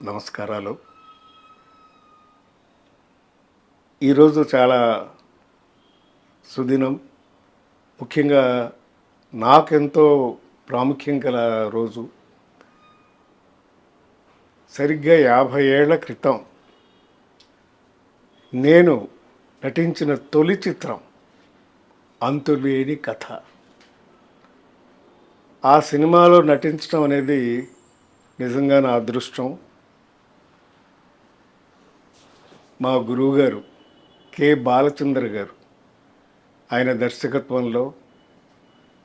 నమస్కారాలు. ఈరోజు చాలా సుదినం. ముఖ్యంగా నాకెంతో ప్రాముఖ్యం గల రోజు. సరిగ్గా 50 ఏళ్ల క్రితం నేను నటించిన తొలి చిత్రం అంతులేని కథ. ఆ సినిమాలో నటించడం అనేది నిజంగా నా అదృష్టం. మా గురువుగారు కె బాలచంద్ర గారు, ఆయన దర్శకత్వంలో,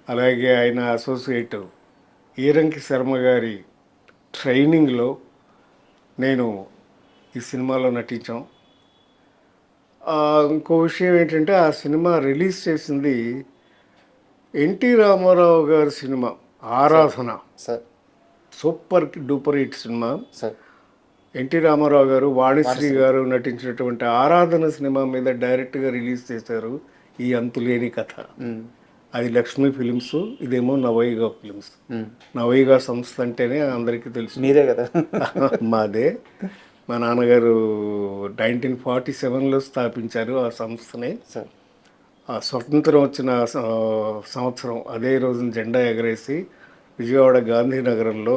అలాగే ఆయన అసోసియేట్ ఈరంకి శర్మ గారి ట్రైనింగ్లో నేను ఈ సినిమాలో నటించాం. ఇంకో విషయం ఏంటంటే, ఆ సినిమా రిలీజ్ చేసింది ఎన్టీ రామారావు గారి cinema Aradhana. Sir super duper hit cinema. Sir NT Rama Rao garu, Vanisri గారు నటించినటువంటి ఆరాధన సినిమా మీద డైరెక్ట్గా రిలీజ్ చేశారు ఈ అంతులేని కథ. అది లక్ష్మీ ఫిలిమ్స్, ఇదేమో నవయుగ ఫిలిమ్స్. నవయుగ సంస్థ అంటేనే అందరికీ తెలుసు, మీరే కదా. మాదే. మా నాన్నగారు 1947లో స్థాపించారు ఆ సంస్థని. సార్ ఆ స్వతంత్రం వచ్చిన సంవత్సరం అదే రోజున జెండా ఎగరేసి విజయవాడ గాంధీనగరంలో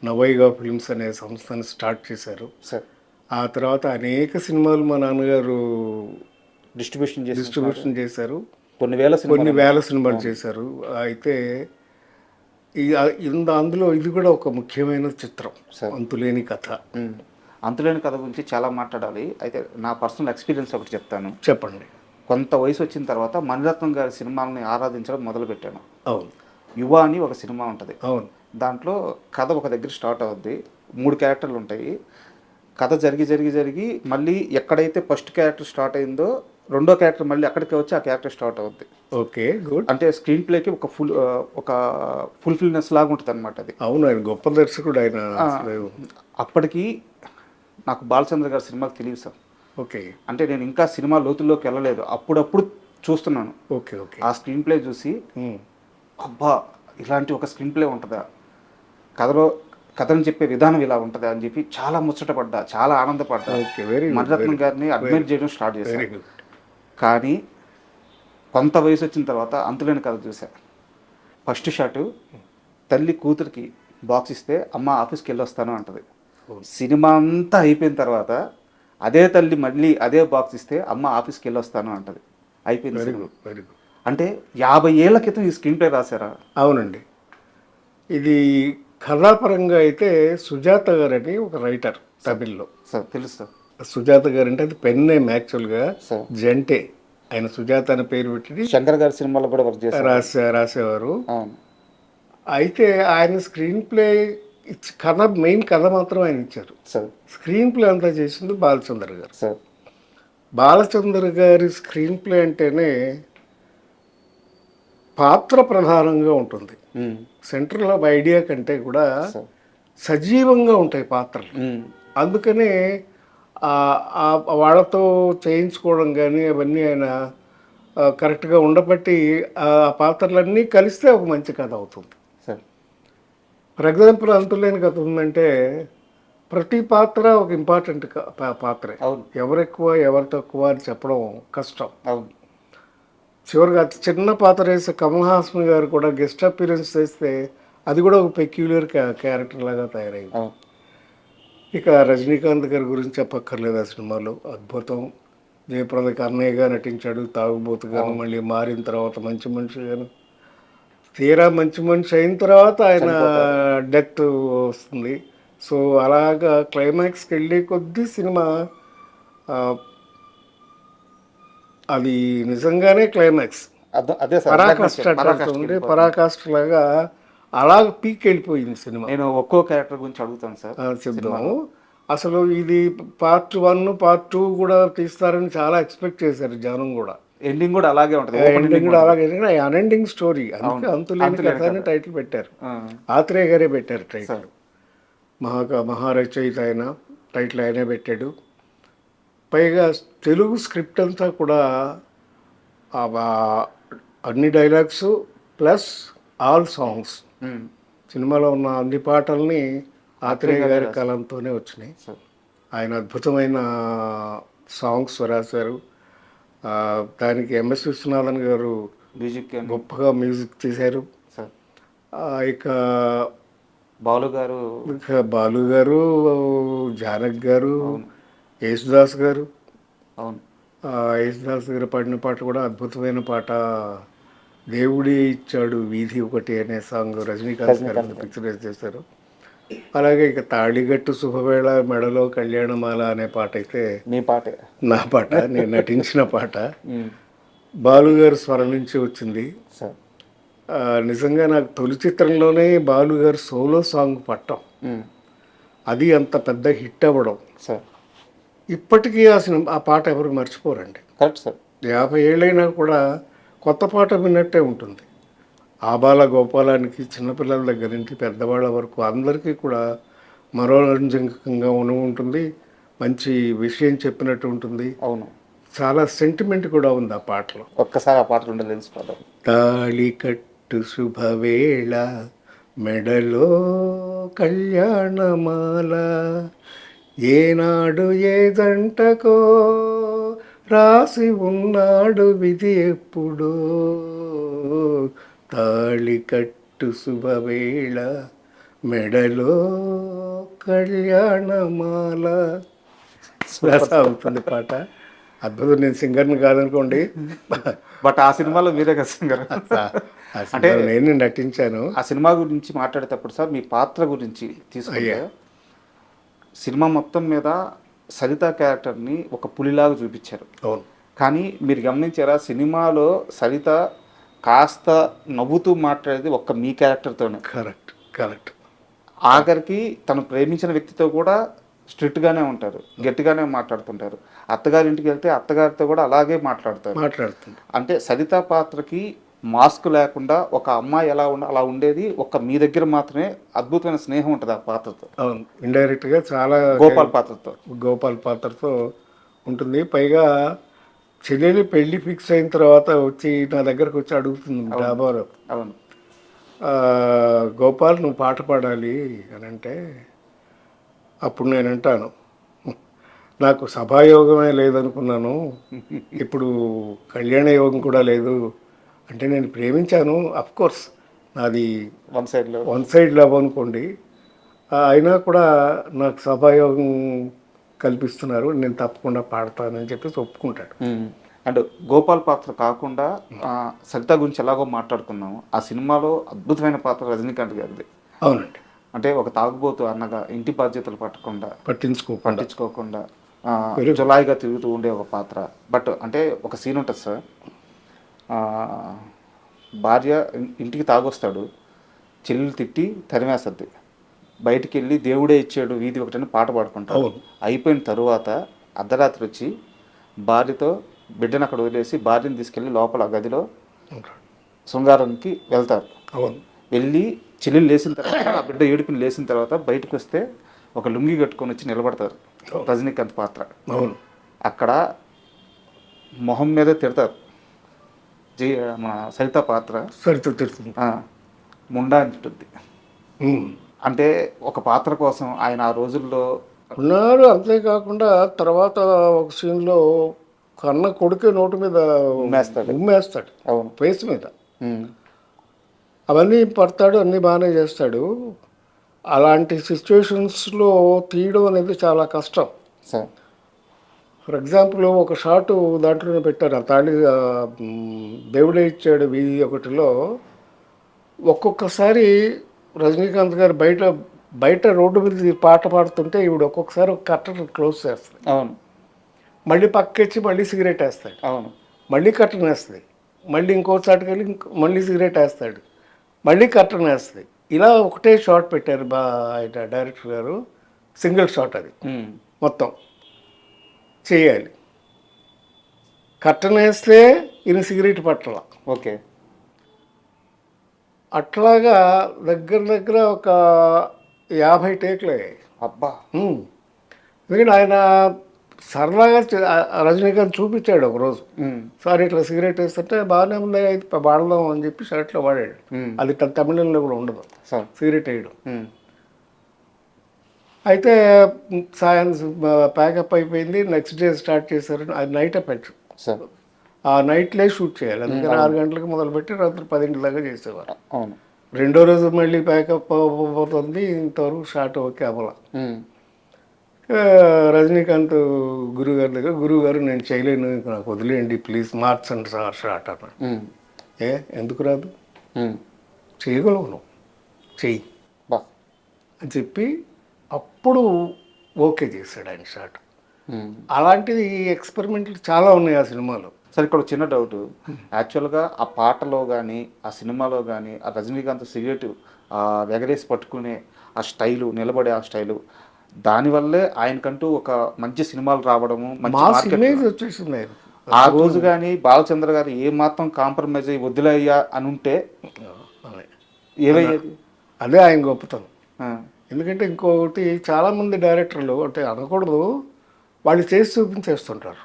నవయుగ ఫిల్మ్స్ అనే సంస్థను స్టార్ట్ చేశారు. సార్ ఆ తర్వాత అనేక సినిమాలు మా నాన్నగారు డిస్ట్రిబ్యూషన్ చేశారు. కొన్ని వేల సినిమాలు చేశారు. అయితే అందులో ఇది కూడా ఒక ముఖ్యమైన చిత్రం, అంతులేని కథ. అంతులేని కథ గురించి చాలా మాట్లాడాలి. అయితే నా పర్సనల్ ఎక్స్పీరియన్స్ ఒకటి చెప్తాను. చెప్పండి. కొంత వయసు వచ్చిన తర్వాత మణిరత్నం గారి సినిమాలని ఆరాధించడం మొదలుపెట్టాను. అవును. యువ అని ఒక సినిమా ఉంటుంది. అవును. దాంట్లో కథ ఒక దగ్గర స్టార్ట్ అవుద్ది. 3 క్యారెక్టర్లు ఉంటాయి. కథ జరిగి మళ్ళీ ఎక్కడైతే ఫస్ట్ క్యారెక్టర్ స్టార్ట్ అయిందో రెండో క్యారెక్టర్ మళ్ళీ అక్కడికి వచ్చి ఆ క్యారెక్టర్ స్టార్ట్ అవుద్ది. Okay, good. అంటే స్క్రీన్ ప్లేకి ఒక ఫుల్ఫిల్నెస్ లాగా ఉంటుంది అనమాట అది. అవును, ఆయన గొప్ప దర్శకుడు ఆయన. అప్పటికి నాకు బాలచంద్ర గారి సినిమాలు తెలియదు సార్. ఓకే. అంటే నేను ఇంకా సినిమా లోతుల్లోకి వెళ్ళలేదు, అప్పుడప్పుడు చూస్తున్నాను. Okay okay. ఆ స్క్రీన్ ప్లే చూసి అబ్బా ఇలాంటి ఒక స్క్రీన్ ప్లే ఉంటుందా, కథను చెప్పే విధానం ఇలా ఉంటుందా అని చెప్పి చాలా ముచ్చటపడ్డా, చాలా ఆనందపడ్డా. మణిరత్నం గారిని అడ్మైర్ చేయడం స్టార్ట్ చేశాను. కానీ కొంత వయసు వచ్చిన తర్వాత అంతులేని కథ చూసా. ఫస్ట్ షాటు తల్లి కూతురికి బాక్స్ ఇస్తే అమ్మ ఆఫీస్కి వెళ్ళి వస్తాను అంటది. సినిమా అంతా అయిపోయిన తర్వాత అదే తల్లి మళ్ళీ అదే బాక్స్ ఇస్తే అమ్మ ఆఫీస్కి వెళ్ళి వస్తాను అంటది. అయిపోయింది. Very good, very good. అంటే 50 ఏళ్ల క్రితం ఈ స్క్రీన్ ప్లే రాశారా? అవునండి. ఇది కథాపరంగా అయితే సుజాత గారని ఒక రైటర్ తమిళ్లో. సార్ తెలుసు సార్. సుజాత గారు అంటే అది పెన్ నేమ్ యాక్చువల్గా, జంటే. ఆయన సుజాత అనే పేరు పెట్టి శంకర్ గారి సినిమాలో కూడా వర్క్ చేశారు, రాసేవారు. అయితే ఆయన స్క్రీన్ ప్లే మెయిన్ కథ మాత్రం ఆయన ఇచ్చారు. స్క్రీన్ ప్లే అంతా చేసింది బాలచంద్ర గారు. బాలచంద్ర గారి స్క్రీన్ ప్లే అంటేనే పాత్ర ప్రధానంగా ఉంటుంది. సెంట్రల్ ఆఫ్ ఐడియా కంటే కూడా సజీవంగా ఉంటాయి పాత్రలు. అందుకనే వాళ్ళతో చేయించుకోవడం కానీ అవన్నీ ఆయన కరెక్ట్గా ఉండబట్టి ఆ పాత్రలన్నీ కలిస్తే ఒక మంచి కథ అవుతుంది. ఫర్ ఎగ్జాంపుల్ అంతులేని కథ ఉందంటే ప్రతి పాత్ర ఒక ఇంపార్టెంట్ పాత్రే. ఎవరు ఎక్కువ ఎవరు తక్కువ అని చెప్పడం కష్టం. చివరిగా చిన్న పాత్ర వేసే కమల్ హాసన్ గారు కూడా గెస్ట్ అపీరెన్స్ చేస్తే అది కూడా ఒక పెక్యులర్ క్యారెక్టర్ లాగా తయారైంది. ఇక రజనీకాంత్ గారి గురించి చెప్పక్కర్లేదు. ఆ సినిమాలో అద్భుతం. జయప్రదకి అన్నయ్యగా నటించాడు, తాగుబోతుగాను, మళ్ళీ మారిన తర్వాత మంచి మనిషిగాను. తీరా మంచి మనిషి అయిన తర్వాత ఆయన డెత్ వస్తుంది. సో అలాగా క్లైమాక్స్కి వెళ్ళే కొద్దీ సినిమా అది నిజంగానే క్లైమాక్స్ పరాకాష్ట లాగా అలాగ పీక్ వెళ్ళిపోయింది సినిమా. నేను ఒక్కో క్యారెక్టర్ గురించి అడుగుతాను సార్, చెప్దాము. అసలు ఇది పార్ట్ 1 పార్ట్ 2 కూడా తీస్తారని చాలా ఎక్స్పెక్ట్ చేశారు జనం కూడా. ఎండింగ్ కూడా అలాగే ఉంటుంది. ఎండింగ్ కూడా అలాగే, అన్ఎండింగ్ స్టోరీ. అందుకే అంతులేని కథ అని టైటిల్ పెట్టారు. ఆత్రేయ గారే పెట్టారు టైటిల్. మహారచయిత ఆయన, టైటిల్ ఆయనే పెట్టాడు. పైగా తెలుగు స్క్రిప్ట్ అంతా కూడా అన్ని డైలాగ్స్ ప్లస్ ఆల్ సాంగ్స్, సినిమాలో ఉన్న అన్ని పాటల్ని ఆత్రేయ గారి కలంతోనే వచ్చినాయి. ఆయన అద్భుతమైన సాంగ్స్ రాశారు. దానికి ఎంఎస్ విశ్వనాథన్ గారు మ్యూజిక్ గొప్పగా మ్యూజిక్ చేశారు. ఇక బాలు గారు, జానక్ గారు, యేసుదాస్ గారు. యేసుదాస్ గారు పాడిన పాట కూడా అద్భుతమైన పాట. దేవుడి ఇచ్చాడు వీధి ఒకటి అనే సాంగ్ రజనీకాంత్ గారు పిక్చరైజ్ చేశారు. అలాగే ఇక తాళిగట్టు శుభవేళ మెడలో కళ్యాణమాల అనే పాట అయితే నా పాట, నేను నటించిన పాట. బాలు గారు స్వరం నుంచి వచ్చింది. నిజంగా నాకు తొలి చిత్రంలోనే బాలు గారు సోలో సాంగ్ పట్టం, అది అంత పెద్ద హిట్ అవ్వడం, ఇప్పటికీ ఆ పాట ఎవరు మర్చిపోరండి. 50 ఏళ్ళైనా కూడా కొత్త పాట విన్నట్టే ఉంటుంది. ఆబాల గోపాలానికి చిన్నపిల్లల దగ్గర నుంచి పెద్దవాళ్ళ వరకు అందరికీ కూడా మనోరంజకంగా ఉంటుంది. మంచి విషయం చెప్పినట్టు ఉంటుంది. అవును, చాలా సెంటిమెంట్ కూడా ఉంది ఆ పాటలో. ఒక్కసారి ఆ పాట రెండు తెలుసుకోవడం. తాళి కట్టు శుభవేళ మెడలో కళ్యాణమాల, ఏనాడు ఏ జంటకో రాసి ఉన్నాడు విధి ఎప్పుడో, తాళి కట్టు శుభవేళ మెడలో కళ్యాణమాల అవుతుంది పాట. అద్భుతం. నేను సింగర్ని కాదనుకోండి, బట్ ఆ సినిమాలో మీరే కదా సింగర్. అంటే నేను నటించాను. ఆ సినిమా గురించి మాట్లాడేటప్పుడు సార్, మీ పాత్ర గురించి తీసుకుంటే సినిమా మొత్తం మీద సరిత క్యారెక్టర్ని ఒక పులిలాగా చూపించారు. అవును. కానీ మీరు గమనించారా, సినిమాలో సరిత కాస్త నవ్వుతూ మాట్లాడేది ఒక్క మీ క్యారెక్టర్తోనే. కరెక్ట్. ఆఖరికి తను ప్రేమించిన వ్యక్తితో కూడా స్ట్రిక్ట్గానే ఉంటారు, గట్టిగానే మాట్లాడుతుంటారు. అత్తగారింటికి వెళ్తే అత్తగారితో కూడా అలాగే మాట్లాడుతుంది. అంటే సరిత పాత్రకి మాస్క్ లేకుండా ఒక అమ్మాయి ఎలా అలా ఉండేది ఒక్క మీ దగ్గర మాత్రమే. అద్భుతమైన స్నేహం ఉంటుంది ఆ పాత్రతో. అవును, ఇండైరెక్ట్గా చాలా గోపాల్ పాత్రతో ఉంటుంది. పైగా చెల్లెలి పెళ్లి ఫిక్స్ అయిన తర్వాత వచ్చి నా దగ్గరకు వచ్చి అడుగుతుంది డాబాలో. అవును, గోపాల్ నువ్వు పాట పాడాలి అని అంటే, అప్పుడు నేను అంటాను, నాకు సభాయోగమే లేదనుకున్నాను, ఇప్పుడు కళ్యాణ యోగం కూడా లేదు. అంటే నేను ప్రేమించాను, అఫ్కోర్స్ నాది వన్ సైడ్ లవ్ అనుకోండి, అయినా కూడా నాకు సభాయోగం కల్పిస్తున్నారు, నేను తప్పకుండా పాడతానని చెప్పేసి ఒప్పుకుంటాడు. అండ్ గోపాల్ పాత్ర కాకుండా సరిత గురించి ఎలాగో మాట్లాడుకున్నాము. ఆ సినిమాలో అద్భుతమైన పాత్ర రజనీకాంత్ గారిది. అవునండి. అంటే ఒక తాగుబోతు అన్నగా ఇంటి బాధ్యతలు పట్టించుకోకుండా జులాయిగా తిరుగుతూ ఉండే ఒక పాత్ర. బట్ అంటే ఒక సీన్ ఉంటుంది సార్, భార్య ఇంటికి తాగొస్తాడు, చెల్లెలు తిట్టి తరిమేస్తుంది, బయటికి వెళ్ళి దేవుడే ఇచ్చాడు వీధి ఒకటని పాట పాడుకుంటాడు. అయిపోయిన తరువాత అర్ధరాత్రి వచ్చి భార్యతో బిడ్డను అక్కడ వదిలేసి భార్యను తీసుకెళ్ళి లోపల గదిలో శృంగారానికి వెళ్తారు. వెళ్ళి చెల్లెలు లేచిన తర్వాత, ఆ బిడ్డ ఏడుపుని లేచిన తర్వాత బయటకు వస్తే ఒక లుంగి కట్టుకొని వచ్చి నిలబడతారు రజనీకాంత్ పాత్ర. అక్కడ మొహం మీద తిడతారు మన సరిత పాత్ర, ముండా అంటుంది. అంటే ఒక పాత్ర కోసం ఆయన ఆ రోజుల్లో ఉన్నారు. అంతేకాకుండా తర్వాత ఒక సీన్లో కన్న కొడుకే నోటు మీద ఉమ్మేస్తాడు, ఫేస్ మీద. అవన్నీ పడతాడు, అన్నీ బాగానే చేస్తాడు. అలాంటి సిచ్యువేషన్స్లో తీయడం అనేది చాలా కష్టం. ఫర్ ఎగ్జాంపుల్ ఒక షాటు దాంట్లోనే పెట్టారు, ఆ తాళి దేవుడే ఇచ్చాడు వీధి ఒకటిలో. ఒక్కొక్కసారి రజనీకాంత్ గారు బయట రోడ్డు మీద పాట పాడుతుంటే ఈవిడ ఒక్కొక్కసారి ఒక కర్టన్ క్లోజ్ చేస్తుంది. అవును. మళ్ళీ పక్కెచ్చి మళ్ళీ సిగరెట్ వేస్తాడు. అవును. మళ్ళీ కర్టన్ వేస్తుంది. మళ్ళీ ఇంకోసారికి వెళ్ళి మళ్ళీ సిగరెట్ వేస్తాడు, మళ్ళీ కర్టన్ వేస్తుంది. ఇలా ఒకటే షాట్ పెట్టారు ఆయన డైరెక్టర్ గారు, సింగిల్ షాట్ అది మొత్తం చేయాలి. కర్టన్ వేస్తే ఈయన సిగరెట్ పట్టాల. ఓకే. అట్లాగా దగ్గర ఒక 50 టేకులు అయ్యాయి. అబ్బా. ఎందుకంటే ఆయన సరదాగా రజనీకాంత్ చూపించాడు ఒకరోజు. సార్ ఇట్లా సిగరెట్ వేస్తుంటే బాగానే ఉంది, అయితే వాడదాం అని చెప్పి షర్ట్లో వాడాడు. అది తమిళంలో కూడా ఉండదు సిగరెట్ వేయడం. అయితే సాయంత్రం ప్యాకప్ అయిపోయింది, నెక్స్ట్ డే స్టార్ట్ చేశారు. అది నైట్ ఎఫెక్ట్, ఆ నైట్లే షూట్ చేయాలి. అందుకని 6 గంటలకు మొదలుపెట్టి రాత్రి 10 దాకా చేసేవారు. రెండో రోజు మళ్ళీ ప్యాకప్ అవుతుంది, ఇంతవరకు షాట్ ఓకే అవ్వాల. రజనీకాంత్ గురుగారి దగ్గర, గురువుగారు నేను చేయలేను, నాకు వదిలేయండి ప్లీజ్, మార్చండి సార్ షాట్ అన్నాడు. ఎందుకు రాదు, చేయగలవు నువ్వు, చెయ్యి అని చెప్పి అప్పుడు ఓకే చేశాడు ఆయన షాట్. అలాంటిది ఎక్స్పెరిమెంట్లు చాలా ఉన్నాయి ఆ సినిమాలో. సార్ ఇక్కడ చిన్న డౌట్, యాక్చువల్గా ఆ పాటలో కానీ ఆ సినిమాలో కానీ ఆ రజనీకాంత్ సిగరెట్ ఎగరేసి పట్టుకునే ఆ స్టైలు, నిలబడే ఆ స్టైలు, దానివల్లే ఆయనకంటూ ఒక మంచి సినిమాలు రావడము, మంచి ఇమేజ్ వచ్చేసింది. ఆ రోజు కానీ బాలచంద్ర గారు ఏ మాత్రం కాంప్రమైజ్ అయ్యి వదిలయ్యా అని ఉంటే ఏమయ్యేది? అదే ఆయన గొప్పతనం. ఎందుకంటే ఇంకొకటి చాలామంది డైరెక్టర్లు అంటే అనకూడదు, వాళ్ళు చేసి చూపించేస్తుంటారు.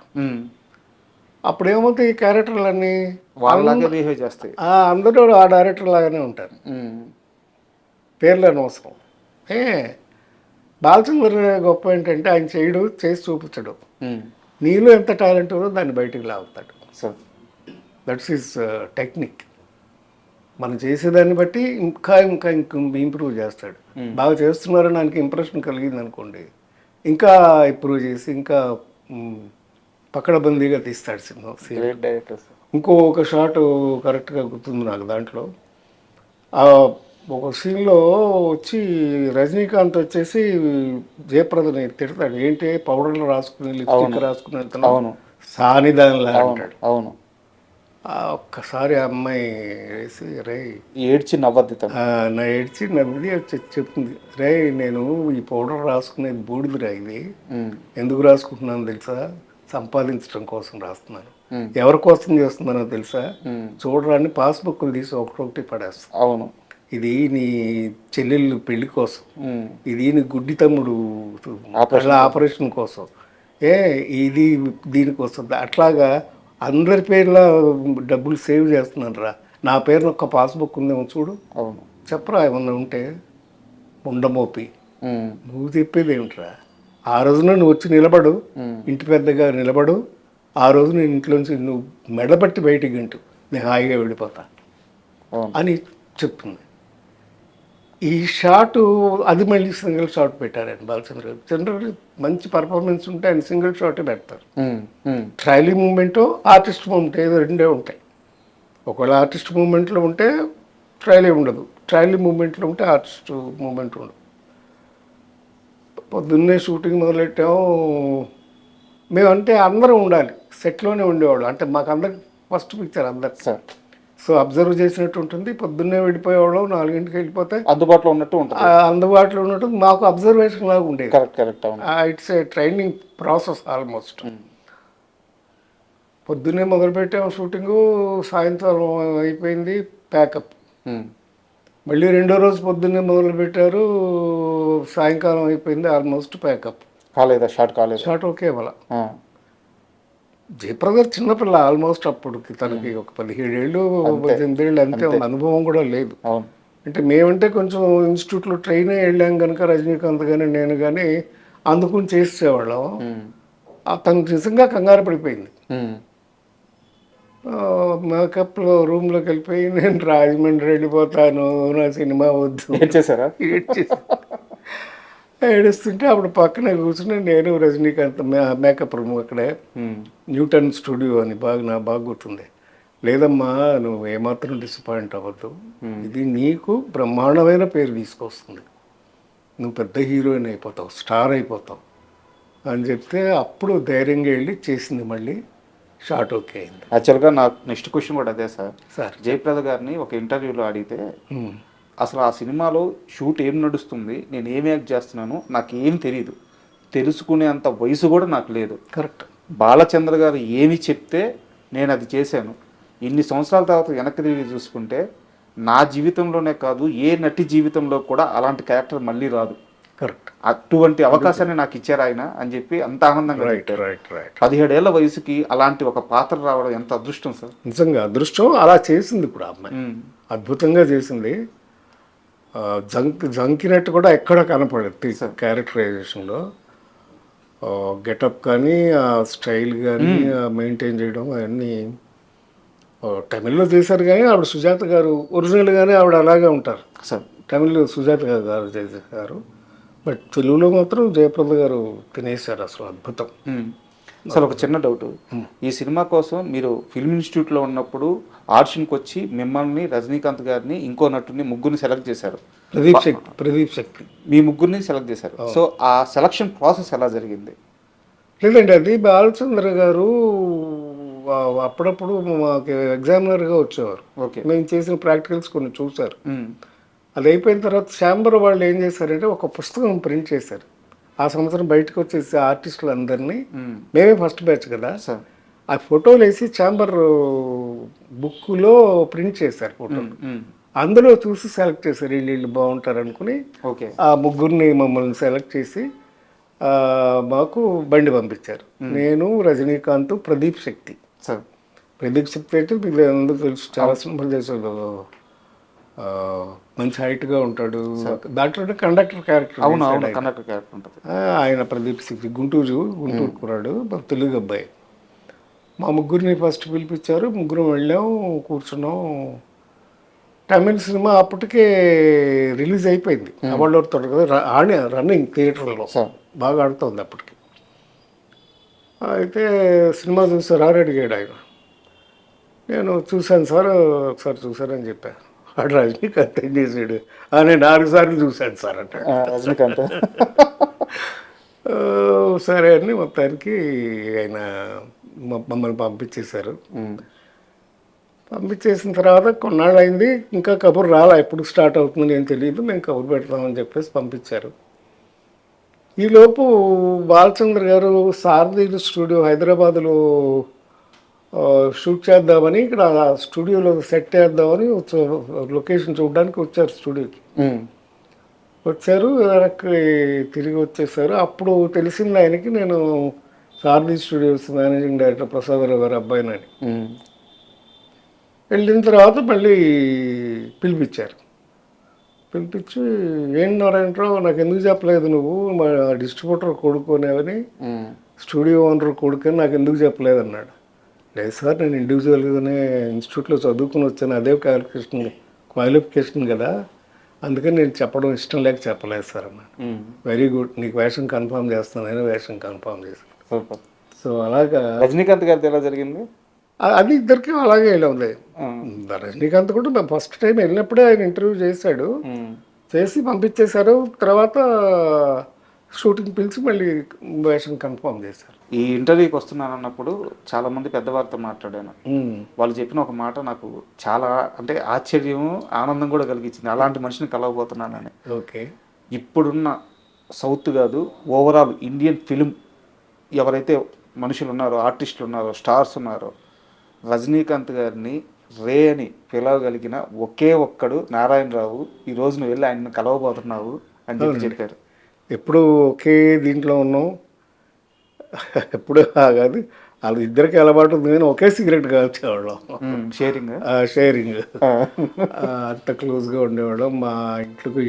అప్పుడు ఏమవుతాయి, ఈ క్యారెక్టర్లన్నీ వాళ్ళలాగే బిహేవ్ చేస్తాయి, అందరూ ఆ డైరెక్టర్ లాగానే ఉంటారు, పేర్లు అనవసరం. బాలచంద్ర గొప్ప ఏంటంటే ఆయన చేయడు, చేసి చూపించడు. నీలో ఎంత టాలెంట్ ఉందో దాన్ని బయటికి లాగుతాడు. That's his technique. మనం చేసేదాన్ని బట్టి ఇంకా ఇంకా ఇంకా ఇంప్రూవ్ చేస్తాడు. బాగా చేస్తున్నారని నాకు ఇంప్రెషన్ కలిగింది అనుకోండి, ఇంకా ఇంప్రూవ్ చేసి ఇంకా పకడబందీగా తీస్తాడు సినిమా. ఇంకొక షాట్ కరెక్ట్గా గుర్తుంది నాకు. దాంట్లో ఒక సీన్లో వచ్చి రజనీకాంత్ వచ్చేసి జయప్రదని తిడతాడు, ఏంటి పౌడర్లు రాసుకుని లిప్స్టిక్ రాసుకుని వెళ్తున్నాను సానిదానిలా అంటాడు. అవును, ఒక్కసారి ఆ అమ్మాయి వేసి రే ఏడ్చి నవ్వద్ది, నా ఏడ్చి నవ్వి చెప్తుంది, రే నేను ఈ పౌడర్ రాసుకునేది బూడిదిరా, ఇది ఎందుకు రాసుకుంటున్నాను తెలుసా, సంపాదించడం కోసం రాస్తున్నాను. ఎవరి కోసం చేస్తున్నానో తెలుసా, చూడరాని పాస్బుక్లు తీసి ఒకటి పడేస్తా. అవును, ఇది నీ చెల్లెళ్ళు పెళ్లి కోసం, ఇది నీ గుడ్డి తమ్ముడు ఆపరేషన్ కోసం, ఇది దీనికోసం. అట్లాగా అందరి పేర్ల డబ్బులు సేవ్ చేస్తున్నాను రా, నా పేరున ఒక్క పాస్బుక్ ఉందేమో చూడు, చెప్పరా ఏమన్నా ఉంటే. ఉండమోపి, నువ్వు చెప్పేది ఏమిట్రా, ఆ రోజున నువ్వు వచ్చి నిలబడు, ఇంటి పెద్దగా నిలబడు, ఆ రోజు నేను ఇంట్లోంచి నువ్వు మెడబట్టి బయటికి గంటు, నేను హాయిగా వెళ్ళిపోతా అని చెప్తుంది. ఈ షాటు అది మళ్ళీ సింగిల్ షాట్ పెట్టారు ఆయన బాలచంద్ర గారు. జనరల్ మంచి పర్ఫార్మెన్స్ ఉంటే ఆయన సింగిల్ షాటే పెడతారు. ట్రైలీ మూమెంట్, ఆర్టిస్ట్ మూమెంట్ ఏదో రెండే ఉంటాయి. ఒకవేళ ఆర్టిస్ట్ మూమెంట్లో ఉంటే ట్రైలీ ఉండదు, ట్రైలీ మూమెంట్లో ఉంటే ఆర్టిస్ట్ మూమెంట్ ఉండదు. పొద్దున్నే షూటింగ్ మొదలెట్టాము మేము, అంటే అందరం ఉండాలి సెట్లోనే ఉండేవాళ్ళు, అంటే మాకు అందరికి ఫస్ట్ పిక్చర్ అందరికి సార్. సో అబ్జర్వ్ చేసినట్టు ఉంటుంది, పొద్దున్నే వెళ్ళిపోయేవాళ్ళం, 4 గంటలకు వెళ్ళిపోతే అందుబాటులో ఉన్నట్టు ఉంటుంది, అందుబాటులో ఉన్నట్టు మాకు అబ్జర్వేషన్ లాగా ఉండేది. Correct. It's a training process almost. పొద్దున్నే మొదలుపెట్టాము షూటింగు, సాయంత్రం అయిపోయింది ప్యాకప్. మళ్ళీ రెండో రోజు పొద్దున్నే మొదలుపెట్టారు, సాయంకాలం అయిపోయింది ఆల్మోస్ట్ ప్యాకప్. షాట్ ఓకే వాళ్ళ. జయప్రద చిన్నపిల్ల ఆల్మోస్ట్, అప్పటికి తనకి ఒక 17 ఏళ్ళు 18 ఏళ్ళు అంతే ఉంది, అనుభవం కూడా లేదు. అంటే మేమంటే కొంచెం ఇన్స్టిట్యూట్లో ట్రైన్ అయ్యి వెళ్ళాం కనుక రజనీకాంత్ కానీ నేను కానీ అందుకుని చేసేవాళ్ళం. తను నిజంగా కంగారు పడిపోయింది. మేకప్లో రూమ్లోకి వెళ్ళిపోయి నేను రాజమండ్రి వెళ్ళిపోతాను, నా సినిమా వద్దు ఏడుస్తుంటే అప్పుడు పక్కనే కూర్చుని నేను రజనీకాంత్ మేకప్ రూమ్ అక్కడే న్యూటన్ స్టూడియో అని బాగా గుర్తుంది. లేదమ్మా నువ్వు ఏమాత్రం డిసప్పాయింట్ అవ్వద్దు, ఇది నీకు బ్రహ్మాండమైన పేరు తీసుకొస్తుంది, నువ్వు పెద్ద హీరోయిన్ అయిపోతావు, స్టార్ అయిపోతావు అని చెప్తే అప్పుడు ధైర్యంగా వెళ్ళి చేసింది. మళ్ళీ షార్ట్ ఓకే అయింది. యాక్చువల్గా నాకు నెక్స్ట్ క్వశ్చన్ కూడా అదే సార్. జయప్రద గారిని ఒక ఇంటర్వ్యూలో అడిగితే అసలు ఆ సినిమాలో షూట్ ఏం నడుస్తుంది, నేను ఏం యాక్ట్ చేస్తున్నాను నాకు ఏం తెలియదు, తెలుసుకునే అంత వయసు కూడా నాకు లేదు. కరెక్ట్. బాలచంద్ర గారు ఏమి చెప్తే నేను అది చేశాను. ఇన్ని సంవత్సరాల తర్వాత వెనక్కి తిరిగి చూసుకుంటే నా జీవితంలోనే కాదు ఏ నటి జీవితంలో కూడా అలాంటి క్యారెక్టర్ మళ్ళీ రాదు. కరెక్ట్. అటువంటి అవకాశాన్ని నాకు ఇచ్చారు ఆయన అని చెప్పి అంత ఆనందంగా రైట్ చెప్పారు. రైట్ రైట్ 17 ఏళ్ల వయసుకి అలాంటి ఒక పాత్ర రావడం ఎంత అదృష్టం సార్. నిజంగా అదృష్టం. అలా చేసింది ఇప్పుడు ఆ అమ్మాయి, అద్భుతంగా చేసింది. జంకినట్టు కూడా ఎక్కడ కనపడదు క్యారెక్టరైజేషన్లో. గెటప్ కానీ ఆ స్టైల్ కానీ మెయింటైన్ చేయడం అవన్నీ తమిళ్లో చేశారు. కానీ ఆవిడ సుజాత గారు ఒరిజినల్గానే ఆవిడ అలాగే ఉంటారు సార్. తమిళ్లో సుజాత గారు చేశారు, బట్ తెలుగులో మాత్రం జయప్రద గారు తినేశారు అసలు. అద్భుతం. సార్ ఒక చిన్న డౌట్, ఈ సినిమా కోసం మీరు ఫిల్మ్ ఇన్స్టిట్యూట్లో ఉన్నప్పుడు ఆడిషన్కి వచ్చి మిమ్మల్ని, రజనీకాంత్ గారిని, ఇంకో నటుని ముగ్గురిని సెలెక్ట్ చేశారు. ప్రదీప్ శక్తి మీ ముగ్గురిని సెలెక్ట్ చేశారు. సో ఆ సెలక్షన్ ప్రాసెస్ ఎలా జరిగింది? లేదండి, అది బాలచంద్ర గారు అప్పుడప్పుడు మాకు ఎగ్జామినర్గా వచ్చేవారు. ఓకే. మేము చేసిన ప్రాక్టికల్స్ కొన్ని చూశారు. అది అయిపోయిన తర్వాత ఛాంబర్ వాళ్ళు ఏం చేశారంటే ఒక పుస్తకం ప్రింట్ చేశారు. ఆ సంవత్సరం బయటకు వచ్చేసి ఆర్టిస్టులు అందరినీ, మేమే ఫస్ట్ బ్యాచ్ కదా, ఆ ఫోటోలు వేసి ఛాంబర్ బుక్లో ప్రింట్ చేశారు ఫోటోలు. అందులో చూసి సెలెక్ట్ చేశారు. వీళ్ళు బాగుంటారు అనుకుని ఆ ముగ్గురిని మమ్మల్ని సెలెక్ట్ చేసి మాకు బండి పంపించారు. నేను, రజనీకాంత్, ప్రదీప్ శక్తి. ప్రదీప్ శక్తి అంటే మీకు అందరూ తెలుసు, చాలా సింపుల్ చేశాడు, మంచి హైట్గా ఉంటాడు. దాంట్లో కండక్టర్ క్యారెక్టర్ ఆయన ప్రదీప్ శక్తి. గుంటూరు కురాడు, తెలుగు అబ్బాయి. మా ముగ్గురిని ఫస్ట్ పిలిపించారు. ముగ్గురం వెళ్ళాం, కూర్చున్నాం. తమిళ సినిమా అప్పటికే రిలీజ్ అయిపోయింది. అవార్డు ఆడుతాడు కదా, రన్నింగ్ థియేటర్లో బాగా ఆడుతుంది అప్పటికి. అయితే సినిమా చూసారు అని అడిగాడు ఆయన. నేను చూశాను సార్, ఒకసారి చూసారని చెప్పాను. వాడు రజనీకాంత్ ఏం చేసాడు, నేను 4 సార్లు చూశాను సార్ అంటాడు. రజనీకాంత్ సరే అని మొత్తానికి ఆయన మమ్మల్ని పంపించేశారు. పంపించేసిన తర్వాత కొన్నాళ్ళు అయింది, ఇంకా కబురు రాలా, ఎప్పుడు స్టార్ట్ అవుతుందని ఏం తెలియదు, మేము కబురు పెడతామని చెప్పేసి పంపించారు. ఈలోపు బాలచంద్ర గారు సారథి స్టూడియో హైదరాబాద్లో షూట్ చేద్దామని, ఇక్కడ స్టూడియోలో సెట్ చేద్దామని లొకేషన్ చూడడానికి వచ్చారు స్టూడియోకి. వచ్చారు, వెనక్కి తిరిగి వచ్చేసారు. అప్పుడు తెలిసింది ఆయనకి నేను సారథి స్టూడియోస్ మేనేజింగ్ డైరెక్టర్ ప్రసాదరావు గారు అబ్బాయినని. వెళ్ళిన తర్వాత మళ్ళీ పిలిపించారు. పిలిపించి, ఏం నారాయణరావు నాకు ఎందుకు చెప్పలేదు నువ్వు, మా డిస్ట్రిబ్యూటర్ కొడుకునేవని, స్టూడియో ఓనర్ కొడుకుని నాకు ఎందుకు చెప్పలేదు అన్నాడు. లేదు సార్, నేను ఇండివిజువల్గానే ఇన్స్టిట్యూట్లో చదువుకుని వచ్చాను, అదే క్వాలిఫికేషన్ కదా, అందుకని నేను చెప్పడం ఇష్టం లేక చెప్పలేదు సార్ అన్నాడు. వెరీ గుడ్, నీకు వేషం కన్ఫర్మ్ చేస్తాను, నేను వేషం కన్ఫర్మ్ చేశాను. సో అలాగా రజనీకాంత్ గారితో ఎలా జరిగింది? అది ఇద్దరికి అలాగే వెళ్ళింది. రజనీకాంత్ కూడా మేము ఫస్ట్ టైం వెళ్ళినప్పుడే ఆయన ఇంటర్వ్యూ చేశాడు, చేసి పంపించేశారు. తర్వాత షూటింగ్ పిలిచి మళ్ళీ వేషం కన్ఫర్మ్ చేశారు. ఈ ఇంటర్వ్యూకి వస్తున్నాను అన్నప్పుడు చాలా మంది పెద్దవారితో మాట్లాడాను. వాళ్ళు చెప్పిన ఒక మాట నాకు చాలా అంటే ఆశ్చర్యం, ఆనందం కూడా కలిగించింది. అలాంటి మనిషిని కలవబోతున్నానని. ఓకే. ఇప్పుడున్న సౌత్ కాదు, ఓవరాల్ ఇండియన్ ఫిలిం ఎవరైతే మనుషులు ఉన్నారో, ఆర్టిస్టులు ఉన్నారో, స్టార్స్ ఉన్నారో, రజనీకాంత్ గారిని రే అని పిలవగలిగిన ఒకే ఒక్కడు నారాయణరావు. ఈ రోజు నువ్వు వెళ్ళి ఆయన్ని కలవబోతున్నావు అని చెప్పారు. ఎప్పుడు ఒకే దీంట్లో ఉన్నాం, ఎప్పుడు కాదు, వాళ్ళు ఇద్దరికి అలవాటు ఉంది, కానీ ఒకే సిగరెట్ కాల్చేవాళ్ళం. షేరింగ్ అంత క్లోజ్గా ఉండేవాళ్ళం. మా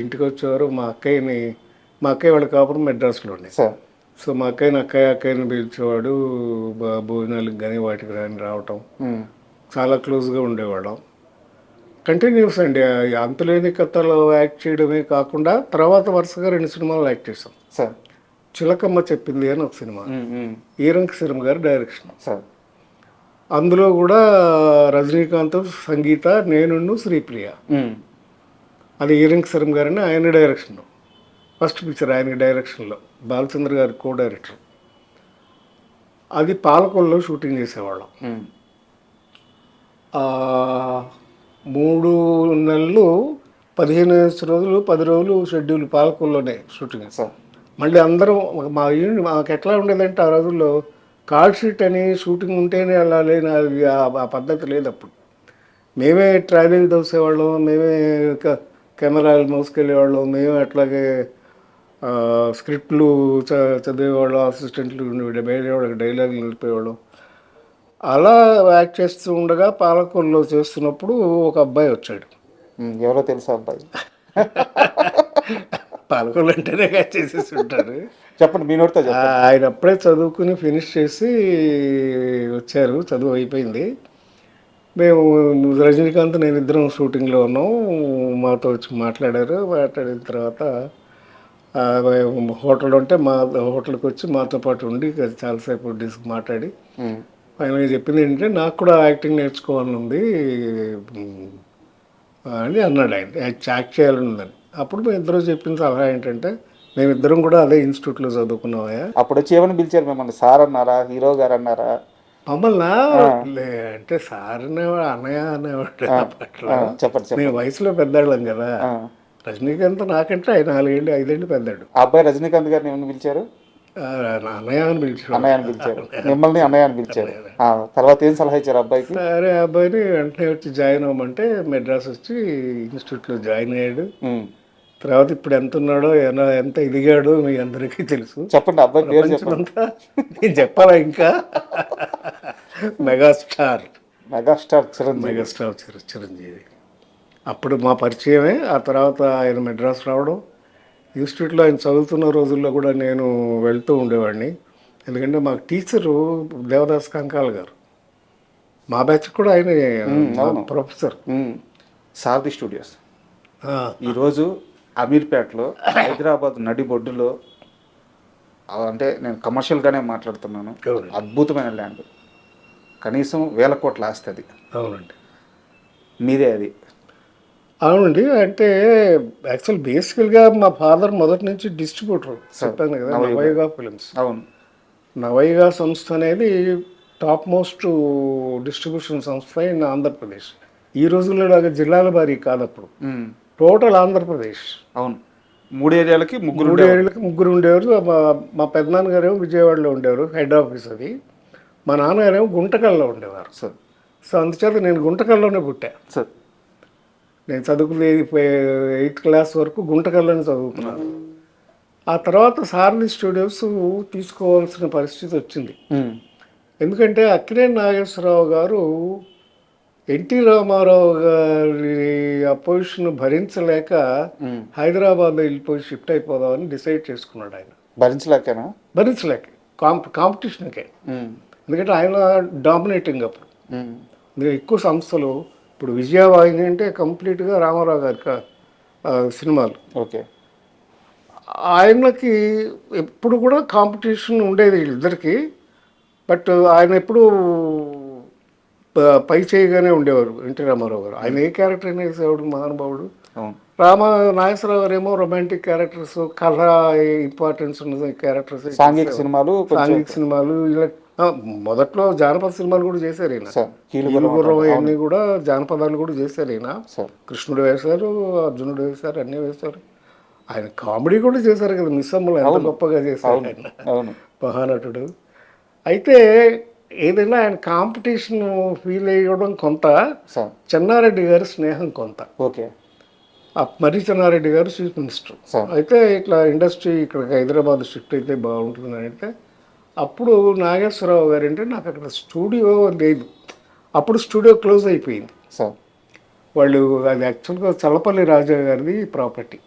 ఇంటికి వచ్చేవారు. మా అక్కయ్య వాళ్ళ కాపురం మెడ్రాస్లో ఉండే. సో మా అక్కయ్యని పిలిచేవాడు, భోజనాలకు కానీ వాటికి కానీ రావటం, చాలా క్లోజ్గా ఉండేవాళ్ళం. కంటిన్యూస్ అండి. అంతులేని కథలో యాక్ట్ చేయడమే కాకుండా తర్వాత వరుసగా 2 సినిమాలు యాక్ట్ చేసాం సార్. చిలకమ్మ చెప్పింది అని ఒక సినిమా, ఈరంకి శర్మ గారి డైరెక్షన్. అందులో కూడా రజనీకాంత్, సంగీత, నేను, శ్రీప్రియ. అది ఈరంకి శర్మ గారని ఆయన డైరెక్షన్. ఫస్ట్ పిక్చర్ ఆయన డైరెక్షన్లో, బాలచంద్ర గారి కో డైరెక్టర్. అది పాలకొల్లో షూటింగ్ చేసేవాళ్ళం. 3 నెలలు 15 రోజులు 10 రోజులు షెడ్యూల్ పాలకొల్లోనే షూటింగ్. మళ్ళీ అందరం మాకు ఎట్లా ఉండేదంటే ఆ రోజుల్లో కార్డ్ షీట్ అని షూటింగ్ ఉంటేనే వెళ్ళాలి, ఆ పద్ధతి లేదు అప్పుడు. మేమే ట్రావెలింగ్ దోసేవాళ్ళం, మేమే కెమెరాలు మోసుకెళ్ళేవాళ్ళం, మేమే అట్లాగే స్క్రిప్ట్లు చదివేవాళ్ళు, అసిస్టెంట్లు వేరే వాళ్ళకి డైలాగులు నిలిపేవాళ్ళు. అలా యాక్ట్ చేస్తూ ఉండగా పాలకొల్లో చేస్తున్నప్పుడు ఒక అబ్బాయి వచ్చాడు. ఎవరో తెలుసా అబ్బాయి? పాలకొల్లు అంటేనే చేసేసి ఉంటారు. చెప్పండి, మీ నోటితో చెప్పండి. ఆయన అప్పుడే చదువుకుని ఫినిష్ చేసి వచ్చారు, చదువు అయిపోయింది. మేము రజనీకాంత్ నేను ఇద్దరం షూటింగ్లో ఉన్నాం. మాతో వచ్చి మాట్లాడారు. మాట్లాడిన తర్వాత హోటల్ ఉంటే మా హోటల్కి వచ్చి మాతో పాటు ఉండి చాలాసేపు మాట్లాడి ఫైనల్గా చెప్పింది ఏంటంటే నాకు కూడా యాక్టింగ్ నేర్చుకోవాలని ఉంది అని అన్నాడు. ఆయన యాక్ట్ చేయాలని ఉందని. అప్పుడు మేము ఇద్దరు చెప్పిన సలహా ఏంటంటే మేమిద్దరం కూడా అదే ఇన్స్టిట్యూట్లో చదువుకున్నామయ్యా. అప్పుడు వచ్చి ఏమని పిలిచారు మిమ్మల్ని? సార్ అన్నారా, హీరో గారు అన్నారా? మమ్మల్ని అంటే సార్ అనేవాడు, అన్నయ్య అనేవాడు. అట్లా చెప్పండి. మేము వయసులో పెద్దాళ్ళం కదా. రజనీకాంత్ నాకంటే 4 5 పెద్దాడు. ఆ అబ్బాయి రజనీకాంత్ గారిని ఏమని పిలిచారు? అన్నయ్య అని పిలిచాడు. అన్నయ్య అని పిలిచారు. మిమ్మల్ని అన్నయ్య అని పిలిచారు. తర్వాత ఏం సలహా ఇచ్చారు అబ్బాయికి? సరే అబ్బాయిని వెంటనే వచ్చి జాయిన్ అవ్వమంటే మెడ్రాస్ వచ్చి ఇన్స్టిట్యూట్లో జాయిన్ అయ్యాడు. తర్వాత ఇప్పుడు ఎంత ఉన్నాడో ఎంత ఎదిగాడో మీ అందరికీ తెలుసు. చెప్పండి అబ్బాయి పేరు చెప్పండి. నేను చెప్పాలా ఇంకా? మెగాస్టార్ చిరంజీవి. అప్పుడు మా పరిచయమే. ఆ తర్వాత ఆయన మెడ్రాస్ రావడం, ఇన్స్టిట్యూట్లో ఆయన చదువుతున్న రోజుల్లో కూడా నేను వెళ్తూ ఉండేవాడిని. ఎందుకంటే మాకు టీచరు దేవదాస్ కంకాల్ గారు, మా బ్యాచ్ కూడా ఆయన ప్రొఫెసర్. సారథి స్టూడియోస్ ఈరోజు అమీర్పేటలో, హైదరాబాద్ నడిబొడ్డులో, అంటే నేను కమర్షియల్గానే మాట్లాడుతున్నాను, అద్భుతమైన ల్యాండ్. కనీసం 1000 కోట్ల ఆస్తి అది. అవునండి, మీదే అది. అవునండి. అంటే యాక్చువల్ బేసికల్గా మా ఫాదర్ మొదటి నుంచి డిస్ట్రిబ్యూటర్, చెప్పాను కదా, నవయుగ ఫిలిమ్స్. అవును, నవయుగ సంస్థ అనేది టాప్ మోస్ట్ డిస్ట్రిబ్యూషన్ సంస్థ ఇన్ ఆంధ్రప్రదేశ్. ఈ రోజుల్లో లాగా జిల్లాల వారీ కాదు, అప్పుడు టోటల్ ఆంధ్రప్రదేశ్. అవును, 3 ఏరియాలకి ముగ్గురు ఉండేవారు. మా పెద్దనాన్నగారేమో విజయవాడలో ఉండేవారు, హెడ్ ఆఫీస్ అది. మా నాన్నగారేమో గుంటకల్లో ఉండేవారు. సో అందుచేత నేను గుంటకల్లోనే పుట్టా. నేను చదువుకునేది 8th క్లాస్ వరకు గుంటకల్లోనే చదువుకున్నాను. ఆ తర్వాత సారథి స్టూడియోస్ తీసుకోవాల్సిన పరిస్థితి వచ్చింది. ఎందుకంటే అక్కినేని నాగేశ్వరరావు గారు ఎన్టీ రామారావు గారి అపోజిషన్ భరించలేక హైదరాబాద్ వెళ్ళిపోయి షిఫ్ట్ అయిపోదామని డిసైడ్ చేసుకున్నాడు. ఆయన భరించలేక కాంపిటీషన్కే. ఎందుకంటే ఆయన డామినేటింగ్ అప్పుడు. ఎందుకంటే ఎక్కువ సంస్థలు, ఇప్పుడు విజయవాహిని అంటే కంప్లీట్గా రామారావు గారి సినిమాలు. ఓకే, ఆయనకి ఎప్పుడు కూడా కాంపిటీషన్ ఉండేది వీళ్ళిద్దరికి. బట్ ఆయన ఎప్పుడు పై చేయగానే ఉండేవారు ఎన్టీ రామారావు గారు. ఆయన ఏ క్యారెక్టర్ అయినా వేసేవాడు, మహానుభావుడు. నాగేశ్వరరావు గారు ఏమో రొమాంటిక్ క్యారెక్టర్స్, కథ ఇంపార్టెన్స్ ఉన్న క్యారెక్టర్స్, సాంఘిక సినిమాలు ఇలా. మొదట్లో జానపద సినిమాలు కూడా చేశారు ఈయన. కీలుగుర్రం అన్నీ కూడా జానపదాలు కూడా చేశారు ఈయన. కృష్ణుడు వేశారు, అర్జునుడు వేశారు, అన్నీ వేశారు. ఆయన కామెడీ కూడా చేశారు కదా, మిస్సమ్మలు ఎంత గొప్పగా చేశారు ఆయన, మహానటుడు. అయితే ఏదైనా ఆయన కాంపిటీషన్ ఫీల్ అయ్యడం కొంత, చెన్నారెడ్డి గారి స్నేహం కొంత. ఓకే, మర్రి చెన్నారెడ్డి గారు చీఫ్ మినిస్టర్. అయితే ఇట్లా ఇండస్ట్రీ ఇక్కడ హైదరాబాద్ షిఫ్ట్ అయితే బాగుంటుందని అయితే, అప్పుడు నాగేశ్వరరావు గారు అంటే నాకు అక్కడ స్టూడియో లేదు. అప్పుడు స్టూడియో క్లోజ్ అయిపోయింది. వాళ్ళు అది యాక్చువల్గా చల్లపల్లి రాజా గారిది ప్రాపర్టీ.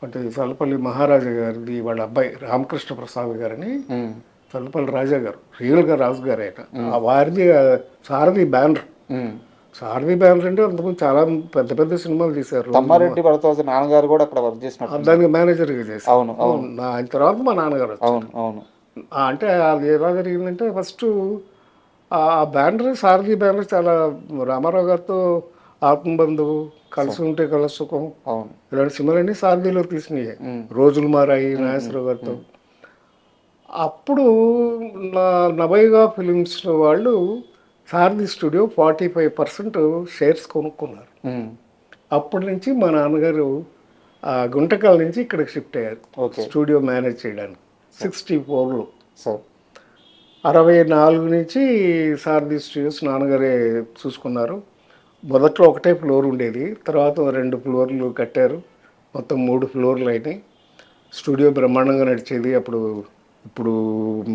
అంటే చల్లపల్లి మహారాజా గారిది వాళ్ళ అబ్బాయి రామకృష్ణ ప్రసాద్ గారని, చల్లపల్లి రాజా గారు రియల్గా రాజు గారు ఆయన. వారిది సారథి బ్యానర్. సారథి బ్యానర్ అంటే అంతకుముందు చాలా పెద్ద పెద్ద సినిమాలు తీశారు. తమ్మారెడ్డి భరద్వాజ నాన్నగారు కూడా అక్కడ వర్క్ చేసినట్టు, దానికి మేనేజర్గా చేశారు. అవును, ఆయన తర్వాత మా నాన్నగారు. అవును. అంటే అది ఎలా జరిగిందంటే, ఫస్ట్ ఆ బ్యానర్, సారథి బ్యానర్ చాలా రామారావు గారితో ఆత్మబంధువు, కలిసి ఉంటే కల సుఖం, ఇలాంటి సినిమాలన్నీ సారథిలో తీసినాయి. రోజులు మారాయి నాగేశ్వరరావు గారితో. అప్పుడు నవయుగ ఫిలిమ్స్ వాళ్ళు సారథి స్టూడియో 45% షేర్స్ కొనుక్కున్నారు. అప్పటి నుంచి మా నాన్నగారు గుంటకల్ నుంచి ఇక్కడికి షిఫ్ట్ అయ్యారు స్టూడియో మేనేజ్ చేయడానికి. 64లో 64 నుంచి సారథి స్టూడియోస్ నాన్నగారే చూసుకున్నారు. మొదట్లో ఒకటే ఫ్లోర్ ఉండేది, తర్వాత 2 ఫ్లోర్లు కట్టారు, మొత్తం 3 ఫ్లోర్లు అయినాయి. స్టూడియో బ్రహ్మాండంగా నడిచేది అప్పుడు. ఇప్పుడు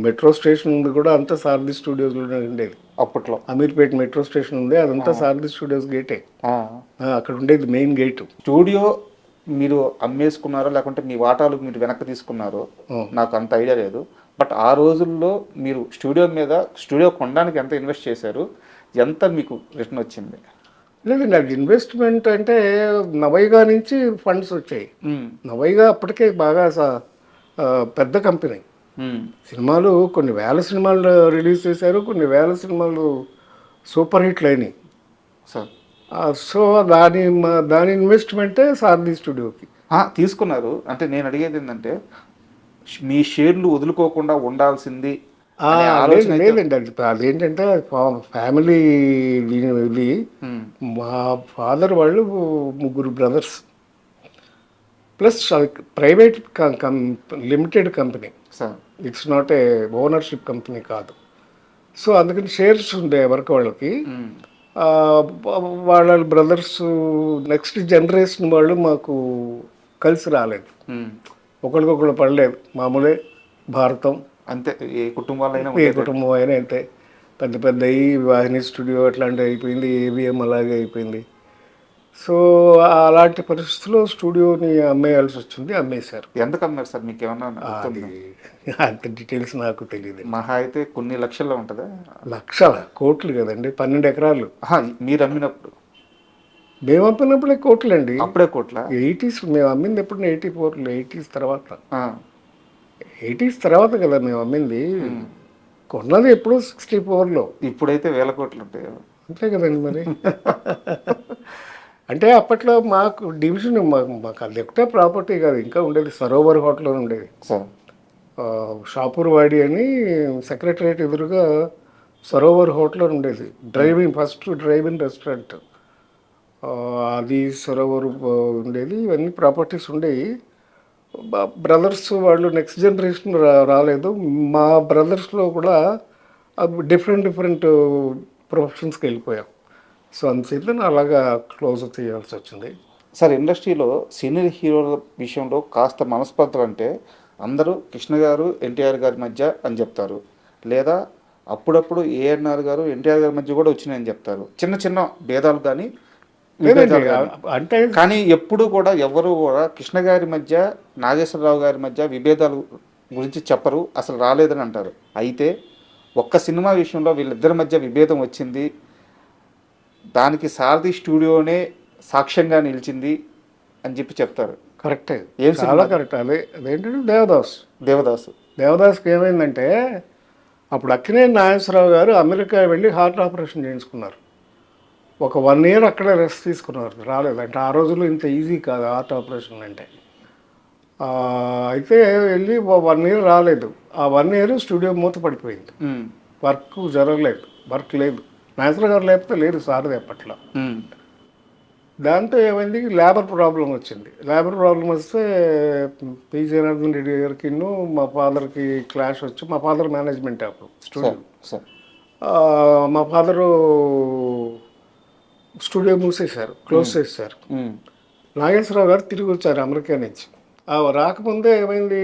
మెట్రో స్టేషన్ ఉంది కూడా అంతా సారథి స్టూడియోస్లోనే ఉండేది. అప్పట్లో అమీర్పేట మెట్రో స్టేషన్ ఉంది, అదంతా సారథి స్టూడియోస్ గేటే. అక్కడ ఉండేది మెయిన్ గేటు. స్టూడియో మీరు అమ్మేసుకున్నారో లేకుంటే మీ వాటాలు మీరు వెనక్కి తీసుకున్నారో నాకు అంత ఐడియా లేదు. బట్ ఆ రోజుల్లో మీరు స్టూడియో కొనడానికి ఎంత ఇన్వెస్ట్ చేశారు, ఎంత మీకు రిటర్న్ వచ్చింది? లేదండి, అది ఇన్వెస్ట్మెంట్ అంటే నవైగా నుంచి ఫండ్స్ వచ్చాయి. నవైగా అప్పటికే బాగా పెద్ద కంపెనీ. సినిమాలు కొన్ని వేల సినిమాలు రిలీజ్ చేశారు, కొన్ని వేల సినిమాలు సూపర్ హిట్లు అయినాయి. సో దాని ఇన్వెస్ట్మెంటే సారథి స్టూడియోకి తీసుకున్నారు. అంటే నేను అడిగేది ఏంటంటే మీ షేర్లు వదులుకోకుండా ఉండాల్సింది లేదండి. అదేంటంటే ఫ్యామిలీ ఇది. మా ఫాదర్ వాళ్ళు 3 brothers plus private limited company. It's not a ownership company కాదు. సో అందుకని షేర్స్ ఉండే ఎవరికి వాళ్ళకి. వాళ్ళ బ్రదర్స్ నెక్స్ట్ జనరేషన్ వాళ్ళు మాకు కలిసి రాలేదు, ఒకరికొకరు పడలేదు. మామూలే భారతం అంతే, ఏ కుటుంబం అయినా అంతే. పెద్ద పెద్ద వాహిని స్టూడియో అట్లాంటివి అయిపోయింది, ఏబిఎం అలాగే అయిపోయింది. సో అలాంటి పరిస్థితుల్లో స్టూడియోని అమ్మేయాల్సి వచ్చింది. అమ్మేశారు. ఎందుకు అమ్మారు సార్? మీకు ఏమన్నా అంత డీటెయిల్స్ నాకు తెలియదు. మహా అయితే కొన్ని లక్షల్లో ఉంటుందా? లక్షల కోట్లు కదండి, 12 ఎకరాలు. మీరు అమ్మినప్పుడు? మేము అమ్మినప్పుడే కోట్లు అండి. అప్పుడే కోట్ల? 80s మేము అమ్మింది ఎప్పుడు? 84లో. 80s తర్వాత. 80s తర్వాత కదా మేము అమ్మింది. కొన్నది ఎప్పుడు 64లో. ఇప్పుడైతే వేల కోట్లు ఉంటాయి. అంతే కదండి మరి. అంటే అప్పట్లో మాకు డివిజన్ మాకు అది ఒకటే ప్రాపర్టీ కాదు, ఇంకా ఉండేది సరోవర్ హోటల్ ఉండేది. షాపూర్ వాడి అని సెక్రటరియట్ ఎదురుగా సరోవర్ హోటల్ ఉండేది. ఫస్ట్ డ్రైవింగ్ రెస్టారెంట్ అది సరోవర్ ఉండేది. ఇవన్నీ ప్రాపర్టీస్ ఉండేవి. బ్రదర్స్ వాళ్ళు నెక్స్ట్ జనరేషన్ రాలేదు. మా బ్రదర్స్లో కూడా డిఫరెంట్ ప్రొఫెషన్స్కి వెళ్ళిపోయాం. సో అందుచేత అలాగా క్లోజ్ చేయాల్సి వచ్చింది. సార్, ఇండస్ట్రీలో సీనియర్ హీరోల విషయంలో కాస్త మనస్పర్ధలు అంటే అందరూ కృష్ణ గారు ఎన్టీఆర్ గారి మధ్య అని చెప్తారు, లేదా అప్పుడప్పుడు ఏఎన్ఆర్ గారు ఎన్టీఆర్ గారి మధ్య కూడా వచ్చినాయని చెప్తారు. చిన్న చిన్న భేదాలు కానీ అంటే కానీ ఎప్పుడు కూడా ఎవరు కూడా కృష్ణ గారి మధ్య నాగేశ్వరరావు గారి మధ్య విభేదాలు గురించి చెప్పరు, అసలు రాలేదని అంటారు. అయితే ఒక్క సినిమా విషయంలో వీళ్ళిద్దరి మధ్య విభేదం వచ్చింది, దానికి సారథి స్టూడియోనే సాక్ష్యంగా నిలిచింది అని చెప్పి చెప్తారు. కరెక్టే, చాలా కరెక్ట్. అదేంటంటే దేవదాస్కి ఏమైందంటే అప్పుడు అక్కినేని నాగేశ్వరరావు గారు అమెరికా వెళ్ళి హార్ట్ ఆపరేషన్ చేయించుకున్నారు. ఒక 1 year అక్కడే రెస్ట్ తీసుకున్నారు, రాలేదంటే. ఆ రోజుల్లో ఇంత ఈజీ కాదు హార్ట్ ఆపరేషన్ అంటే. అయితే వెళ్ళి 1 year రాలేదు. ఆ 1 year స్టూడియో మూత పడిపోయింది, వర్క్ జరగలేదు, వర్క్ లేదు. నాగేశ్వరరావు గారు లేకపోతే లేదు సారథి అప్పట్లో. దాంతో ఏమైంది, లేబర్ ప్రాబ్లం వచ్చింది. లేబర్ ప్రాబ్లం వస్తే పి జనార్దన్ రెడ్డి గారికి మా ఫాదర్కి క్లాష్ వచ్చి, మా ఫాదర్ మేనేజ్మెంట్ అప్పుడు స్టూడియో. మా ఫాదరు స్టూడియో మూసేశారు, క్లోజ్ చేశారు. నాగేశ్వరరావు గారు తిరిగి వచ్చారు అమెరికా నుంచి. రాకముందే ఏమైంది,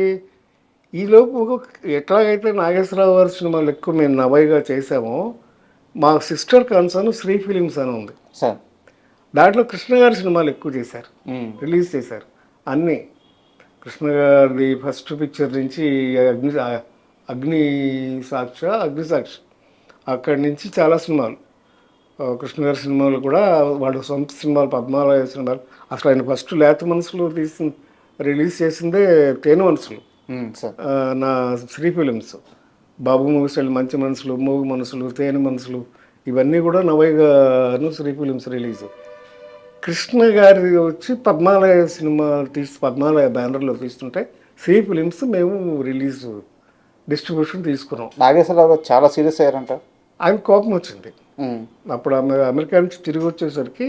ఈలోపు ఎట్లాగైతే నాగేశ్వరరావు గారి సినిమాలు ఎక్కువ మేము నవైగా చేసామో, మా సిస్టర్ కన్సర్న్ శ్రీ ఫిలిమ్స్ అని ఉంది. దాంట్లో కృష్ణ గారి సినిమాలు ఎక్కువ చేశారు, రిలీజ్ చేశారు అన్నీ. కృష్ణ గారి ఫస్ట్ పిక్చర్ నుంచి అగ్ని సాక్షి అక్కడి నుంచి చాలా సినిమాలు, కృష్ణ గారి సినిమాలు కూడా వాడు సొంత సినిమాలు, పద్మాలయ సినిమాలు. అసలు ఆయన ఫస్ట్ లేత మనసులు రిలీజ్ చేసిందే తేనె మనసులు, నా శ్రీ ఫిలిమ్స్. బాబు మూవీస్ మంచి మనసులు, మూవీ మనసులు, తేనె మనసులు, ఇవన్నీ కూడా నవైగాను శ్రీ ఫిలిమ్స్ రిలీజ్. కృష్ణ గారి వచ్చి పద్మాలయ సినిమా పద్మాలయ బ్యానర్లో తీస్తుంటే శ్రీ ఫిలిమ్స్ మేము రిలీజ్ డిస్ట్రిబ్యూషన్ తీసుకున్నాం. నాగేశ్వరరావు గారు చాలా సీరియస్ అయ్యారంట. ఆయన కోపం వచ్చింది. అప్పుడు అమెరికా నుంచి తిరిగి వచ్చేసరికి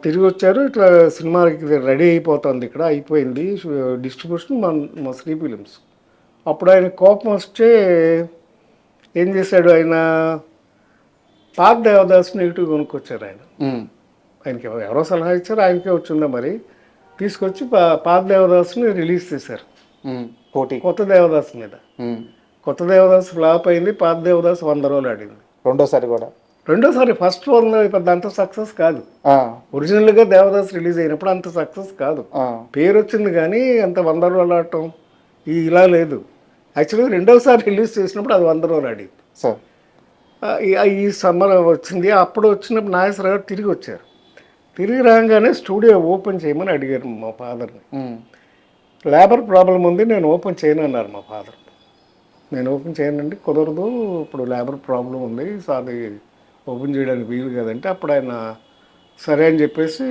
తిరిగి వచ్చారు. ఇట్లా సినిమాకి రెడీ అయిపోతుంది, ఇక్కడ అయిపోయింది డిస్ట్రిబ్యూషన్ మా శ్రీ ఫిలిమ్స్. అప్పుడు ఆయన కోపం వస్తే ఏం చేశాడు, ఆయన పాత దేవదాస్ నెగిటివ్ కొనుక్కొచ్చారు. ఆయనకి ఎవరో సలహా ఇచ్చారు, ఆయనకే వచ్చిందా మరి. తీసుకొచ్చి పాత దేవదాసుని రిలీజ్ చేశారు పోటీ కొత్త దేవదాసు మీద. కొత్త దేవదాసు ఫ్లాప్ అయింది, పాత దేవదాసు 100 రోజులు ఆడింది. రెండోసారి కూడా. రెండోసారి ఫస్ట్ వన్ పెద్ద అంత సక్సెస్ కాదు. ఒరిజినల్గా దేవదాస్ రిలీజ్ అయినప్పుడు అంత సక్సెస్ కాదు, పేరు వచ్చింది కానీ అంత 100 రోజులు ఆడటం ఇలా లేదు. యాక్చువల్గా రెండోసారి రిలీజ్ చేసినప్పుడు అది 100 రోజులు ఆడింది. ఈ సమ్మర్ వచ్చింది. అప్పుడు వచ్చినప్పుడు నాగేశ్వరరావు గారు తిరిగి వచ్చారు. తిరిగి రాగానే స్టూడియో ఓపెన్ చేయమని అడిగారు మా ఫాదర్ని. లేబర్ ప్రాబ్లం ఉంది, నేను ఓపెన్ చేయను అన్నారు మా ఫాదర్. నేను ఓపెన్ చేయనండి, కుదరదు, ఇప్పుడు లేబర్ ప్రాబ్లం ఉంది, సో అది ఓపెన్ చేయడానికి వీలు కదంటే అప్పుడు ఆయన సరే అని చెప్పేసి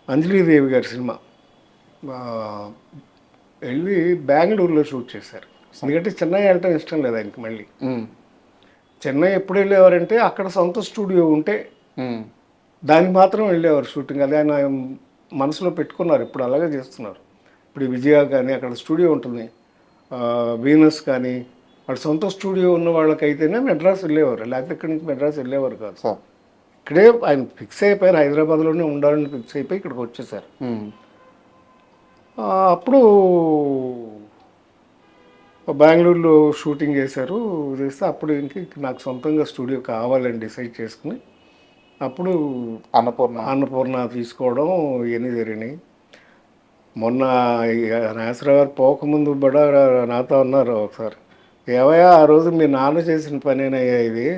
అంజలీదేవి గారి సినిమా వెళ్ళి బెంగళూరులో షూట్ చేశారు. ఎందుకంటే చెన్నై వెళ్ళటం ఇష్టం లేదు ఆయనకి. మళ్ళీ చెన్నై ఎప్పుడు వెళ్ళేవారంటే అక్కడ సొంత స్టూడియో ఉంటే దానికి మాత్రం వెళ్ళేవారు షూటింగ్. అది ఆయన మనసులో పెట్టుకున్నారు, ఇప్పుడు అలాగే చేస్తున్నారు. ఇప్పుడు విజయ కానీ అక్కడ స్టూడియో ఉంటుంది, వీనస్ కానీ వాళ్ళ సొంత స్టూడియో ఉన్న వాళ్ళకైతేనే మెడ్రాస్ వెళ్ళేవారు, లేకపోతే ఇక్కడి నుంచి మెడ్రాస్ వెళ్ళేవారు కాదు. ఇక్కడే ఆయన ఫిక్స్ అయిపోయారు, హైదరాబాద్లోనే ఉండాలని ఫిక్స్ అయిపోయి ఇక్కడికి వచ్చేసారు. అప్పుడు బెంగళూరులో షూటింగ్ చేశారు. చేస్తే అప్పుడు ఇంక నాకు సొంతంగా స్టూడియో కావాలని డిసైడ్ చేసుకుని అప్పుడు అన్నపూర్ణ తీసుకోవడం ఇవన్నీ జరిగినాయి. మొన్న నాగేశ్వరరావు గారు పోకముందు కూడా నాతో అన్నారు ఒకసారి, ఏవయ్యా ఆ రోజు మీ నాన్న చేసిన పనేనయ్యా ఇది,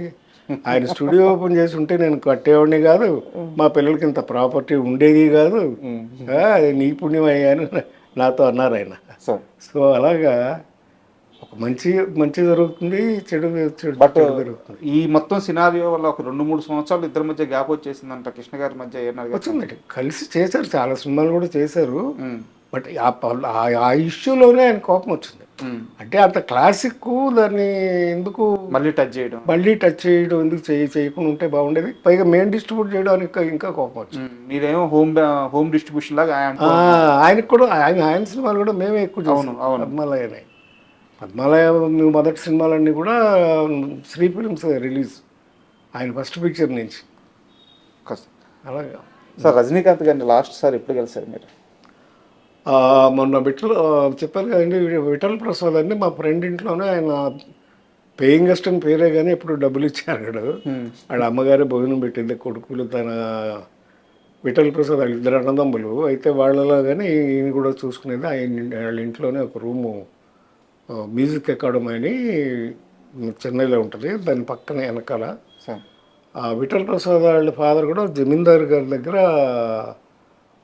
ఆయన స్టూడియో ఓపెన్ చేసి ఉంటే నేను కట్టేవాడిని కాదు, మా పిల్లలకి ఇంత ప్రాపర్టీ ఉండేది కాదు, అది నీ పుణ్యం అయ్యా అని నాతో అన్నారు ఆయన. సో అలాగా ఒక మంచి జరుగుతుంది, చెడు జరుగుతుంది. ఈ మొత్తం సినారియో వల్ల ఒక 2-3 సంవత్సరాలు ఇద్దరి మధ్య గ్యాప్ వచ్చేసిందంట కృష్ణ గారి మధ్య. వచ్చిందండి, కలిసి చేశారు, చాలా సినిమాలు కూడా చేశారు. బట్ ఆ ఇష్యూలోనే ఆయన కోపం వచ్చింది. అంటే అంత క్లాసిక్ దాన్ని ఎందుకు మళ్ళీ టచ్ చేయడం ఎందుకు చేయకుండా ఉంటే బాగుండేది. పైగా మెయిన్ డిస్ట్రిబ్యూట్ చేయడానికి ఇంకా కోపం వచ్చింది. మీరేమో హోమ్ డిస్ట్రిబ్యూషన్ లాగా ఆయనకు కూడా ఆయన సినిమాలు కూడా మేమే ఎక్కువ చేసాం. పద్మాలయ మొదటి సినిమాలన్నీ కూడా శ్రీ ఫిల్మ్స్ రిలీజ్, ఆయన ఫస్ట్ పిక్చర్ నుంచి. అలాగా సార్ రజనీకాంత్ గారిని లాస్ట్ సార్ ఎప్పుడు కలిసారు మీరు? మొన్న చెప్పారు కదండి, విఠల్ ప్రసాద్ అని మా ఫ్రెండ్ ఇంట్లోనే ఆయన పేయింగ్ గెస్ట్ అని పేరే కానీ ఎప్పుడు డబ్బులు ఇచ్చారు. వాళ్ళ అమ్మగారే భోజనం పెట్టింది, కొడుకులు తన విఠల్ ప్రసాద్ వాళ్ళ 2 అన్నదమ్ములు. అయితే వాళ్ళలో కానీ ఈయన కూడా చూసుకునేది. వాళ్ళ ఇంట్లోనే ఒక రూము మ్యూజిక్ అకాడమీ అని చెన్నైలో ఉంటుంది, దాని పక్కన వెనకాల. విఠల్ ప్రసాద్ వాళ్ళ ఫాదర్ కూడా జమీందార్ గారి దగ్గర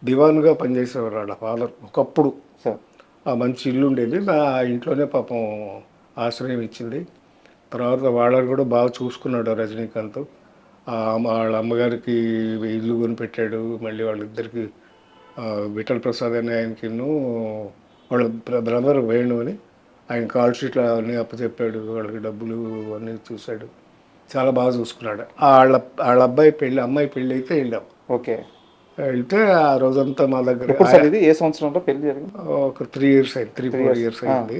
దివాన్గా పనిచేసేవారు వాళ్ళ ఫాదర్ ఒకప్పుడు. మంచి ఇల్లు ఉండేది, ఆ ఇంట్లోనే పాపం ఆశ్రయం ఇచ్చింది. తర్వాత వాళ్ళని కూడా బాగా చూసుకున్నాడు రజనీకాంత్. వాళ్ళ అమ్మగారికి ఇల్లు కొనిపెట్టాడు. మళ్ళీ వాళ్ళిద్దరికి విఠల్ ప్రసాద్ అని ఆయనకి వాళ్ళ బ్రదర్ వేణు అని ఆయన కాల్ షీట్లు అన్నీ అప్పచెప్పాడు, వాళ్ళకి డబ్బులు అన్నీ చూశాడు, చాలా బాగా చూసుకున్నాడు. వాళ్ళ అమ్మాయి పెళ్ళి అయితే వెళ్ళాం. ఓకే, వెళ్తే ఆ రోజంతా మా దగ్గర. ఇది ఏ సంవత్సరంలో పెళ్లి జరిగింది? ఒక 3 years అయింది, 3-4 years అయింది.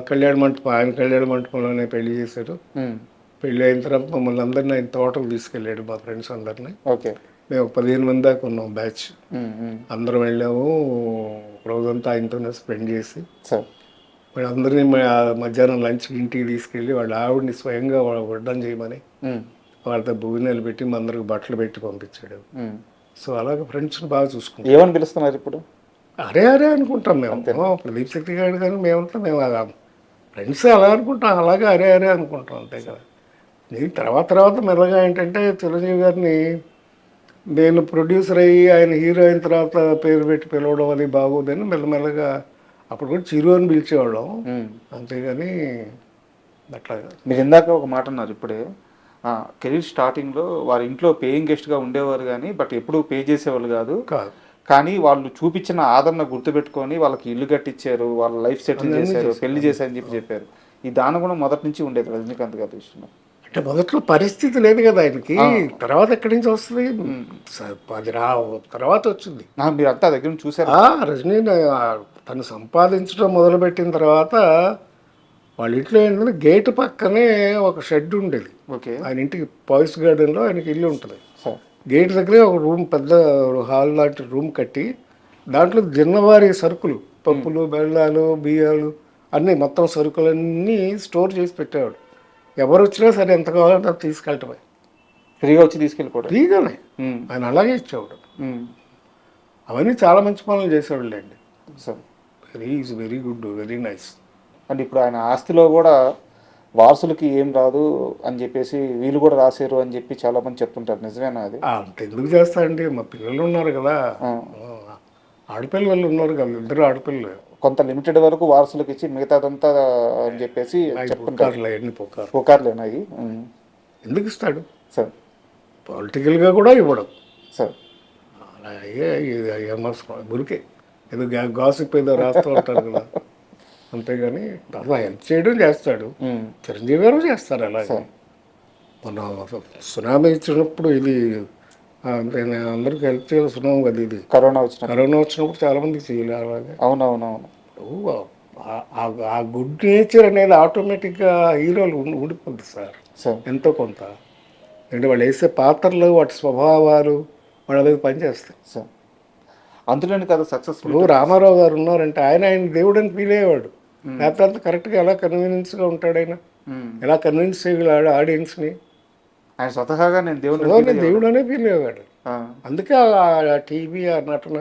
కళ్యాణ మంటపం, ఆయన కళ్యాణ మంటపంలోనే పెళ్లి చేశారు. పెళ్ళి అయిన తర్వాత మమ్మల్ని అందరినీ ఆయన తోటకు తీసుకెళ్ళాడు, మా ఫ్రెండ్స్ అందరినీ. ఓకే, మేము 15 మంది దాకా ఉన్నాం బ్యాచ్. అందరం వెళ్ళాము, రోజంతా ఆయనతోనే స్పెండ్ చేసి వాళ్ళందరినీ మధ్యాహ్నం లంచ్ ఇంటికి తీసుకెళ్ళి వాళ్ళ ఆవిడని స్వయంగా వడ్డం చేయమని వాళ్ళతో భోజనాలు పెట్టి మా అందరికి బట్టలు పెట్టి పంపించాడు. సో అలాగే ఫ్రెండ్స్ని బాగా చూసుకుంటాం. ఏమని పిలుస్తున్నారు ఇప్పుడు? అరే అనుకుంటాం మేము. ప్రదీప్ శక్తి గారు కానీ మేమంతా మేము ఫ్రెండ్స్ అలా అనుకుంటాం, అలాగే అరే అనుకుంటాం, అంతే కదా. నేను తర్వాత మెల్లగా ఏంటంటే చిరంజీవి గారిని నేను ప్రొడ్యూసర్ అయ్యి ఆయన హీరో అయిన తర్వాత పేరు పెట్టి పిలవడం అది బాగోదని మెల్లమెల్లగా అప్పుడు కూడా చిరు అని పిలిచేవాళ్ళం, అంతేగాని అట్లాగా. మీరు ఇందాక ఒక మాట అన్నారు ఇప్పుడే, కెరీర్ స్టార్టింగ్లో వారి ఇంట్లో పేయింగ్ గెస్ట్గా ఉండేవారు కానీ బట్ ఎప్పుడు పే చేసేవాళ్ళు కాదు, కానీ వాళ్ళు చూపించిన ఆదరణ గుర్తుపెట్టుకొని వాళ్ళకి ఇల్లు కట్టించారు, వాళ్ళ లైఫ్ సెటిల్ చేశారు, పెళ్లి చేశారని చెప్పారు. ఈ దానం కూడా మొదటి నుంచి ఉండేది రజనీకాంత్ గారి విషయంలో. అంటే మొదట్లో పరిస్థితి లేదు కదా ఆయనకి, తర్వాత ఎక్కడి నుంచి వస్తుంది, తర్వాత వచ్చింది. మీరు అంతా దగ్గర నుంచి చూసారు. రజనీ తను సంపాదించడం మొదలుపెట్టిన తర్వాత వాళ్ళ ఇంట్లో ఏంటంటే గేటు పక్కనే ఒక షెడ్ ఉండేది. ఓకే, ఆయన ఇంటికి పాయిస్ గార్డెన్లో ఆయనకి ఇల్లు ఉంటుంది. గేట్ దగ్గరే ఒక రూమ్, పెద్ద హాల్ లాంటి రూమ్ కట్టి దాంట్లో దినవారీ సరుకులు, పప్పులు, బెల్లాలు, బియ్యాలు అన్నీ మొత్తం సరుకులన్నీ స్టోర్ చేసి పెట్టేవాడు. ఎవరు వచ్చినా సరే ఎంత కావాలంటే అది తీసుకెళ్ళటమే, ఫ్రీగా వచ్చి తీసుకెళ్ళిపోవడం. ఫ్రీగానే ఆయన అలాగే ఇచ్చేవాడు. అవన్నీ చాలా మంచి పనులు చేసేవాళ్ళండి. Sir very good, very nice. అంటే ఇప్పుడు ఆయన ఆస్తిలో కూడా వారసులకి ఏం రాదు అని చెప్పేసి వీళ్ళు కూడా రాశారు అని చెప్పి చాలా మంది చెప్తుంటారు, నిజమేనా అది? అంత ఎందుకు చేస్తానండి, మా పిల్లలు ఉన్నారు కదా, ఆడపిల్లలు ఉన్నారు కదా, ఇద్దరు ఆడపిల్లలు. కొంత లిమిటెడ్ వరకు వారసులకు ఇచ్చి మిగతాదంతా అని చెప్పేసి చెప్తుంటారు. ఎన్ని పుకార్లేనాయి. ఎందుకు ఇస్తాడు సార్? పొలిటికల్గా కూడా ఇవ్వడం సార్. అలాగే గురికే ఏదో గాసిప్ ఏదో రాస్తూ ఉంటారు కదా, అంతేగాని అలా హెల్ప్ చేయడం చేస్తాడు. చిరంజీవి గారు చేస్తారు అలాగే. మన సునామీ ఇచ్చినప్పుడు ఇది అందరికి హెల్ప్ చేయాలి, సునామీ కదా ఇది, కరోనా వచ్చినప్పుడు చాలా మందికి చేయలేదు అలాగే. అవునవునవును. ఆ గుడ్ నేచర్ అనేది ఆటోమేటిక్గా హీరోలు ఊడిపోద్ది సార్ ఎంతో కొంత. అంటే వాళ్ళు వేసే పాత్రలు, వాటి స్వభావాలు వాళ్ళ దగ్గర పనిచేస్తాయి సార్. అందులోని కదా సక్సెస్ఫుల్. రామారావు గారు ఉన్నారంటే ఆయన దేవుడు అని ఫీల్ అయ్యేవాడు. లేకపోతే అంత కరెక్ట్గా ఎలా కన్వీనియన్స్గా ఉంటాడు ఆయన, ఎలా కన్విన్స్ చేయగలడు ఆడియన్స్ని. ఆయన స్వతహాగా నేను దేవుడు అనే ఫీల్ అయ్యేవాడు. అందుకే ఆ టీవీ, ఆ నటన,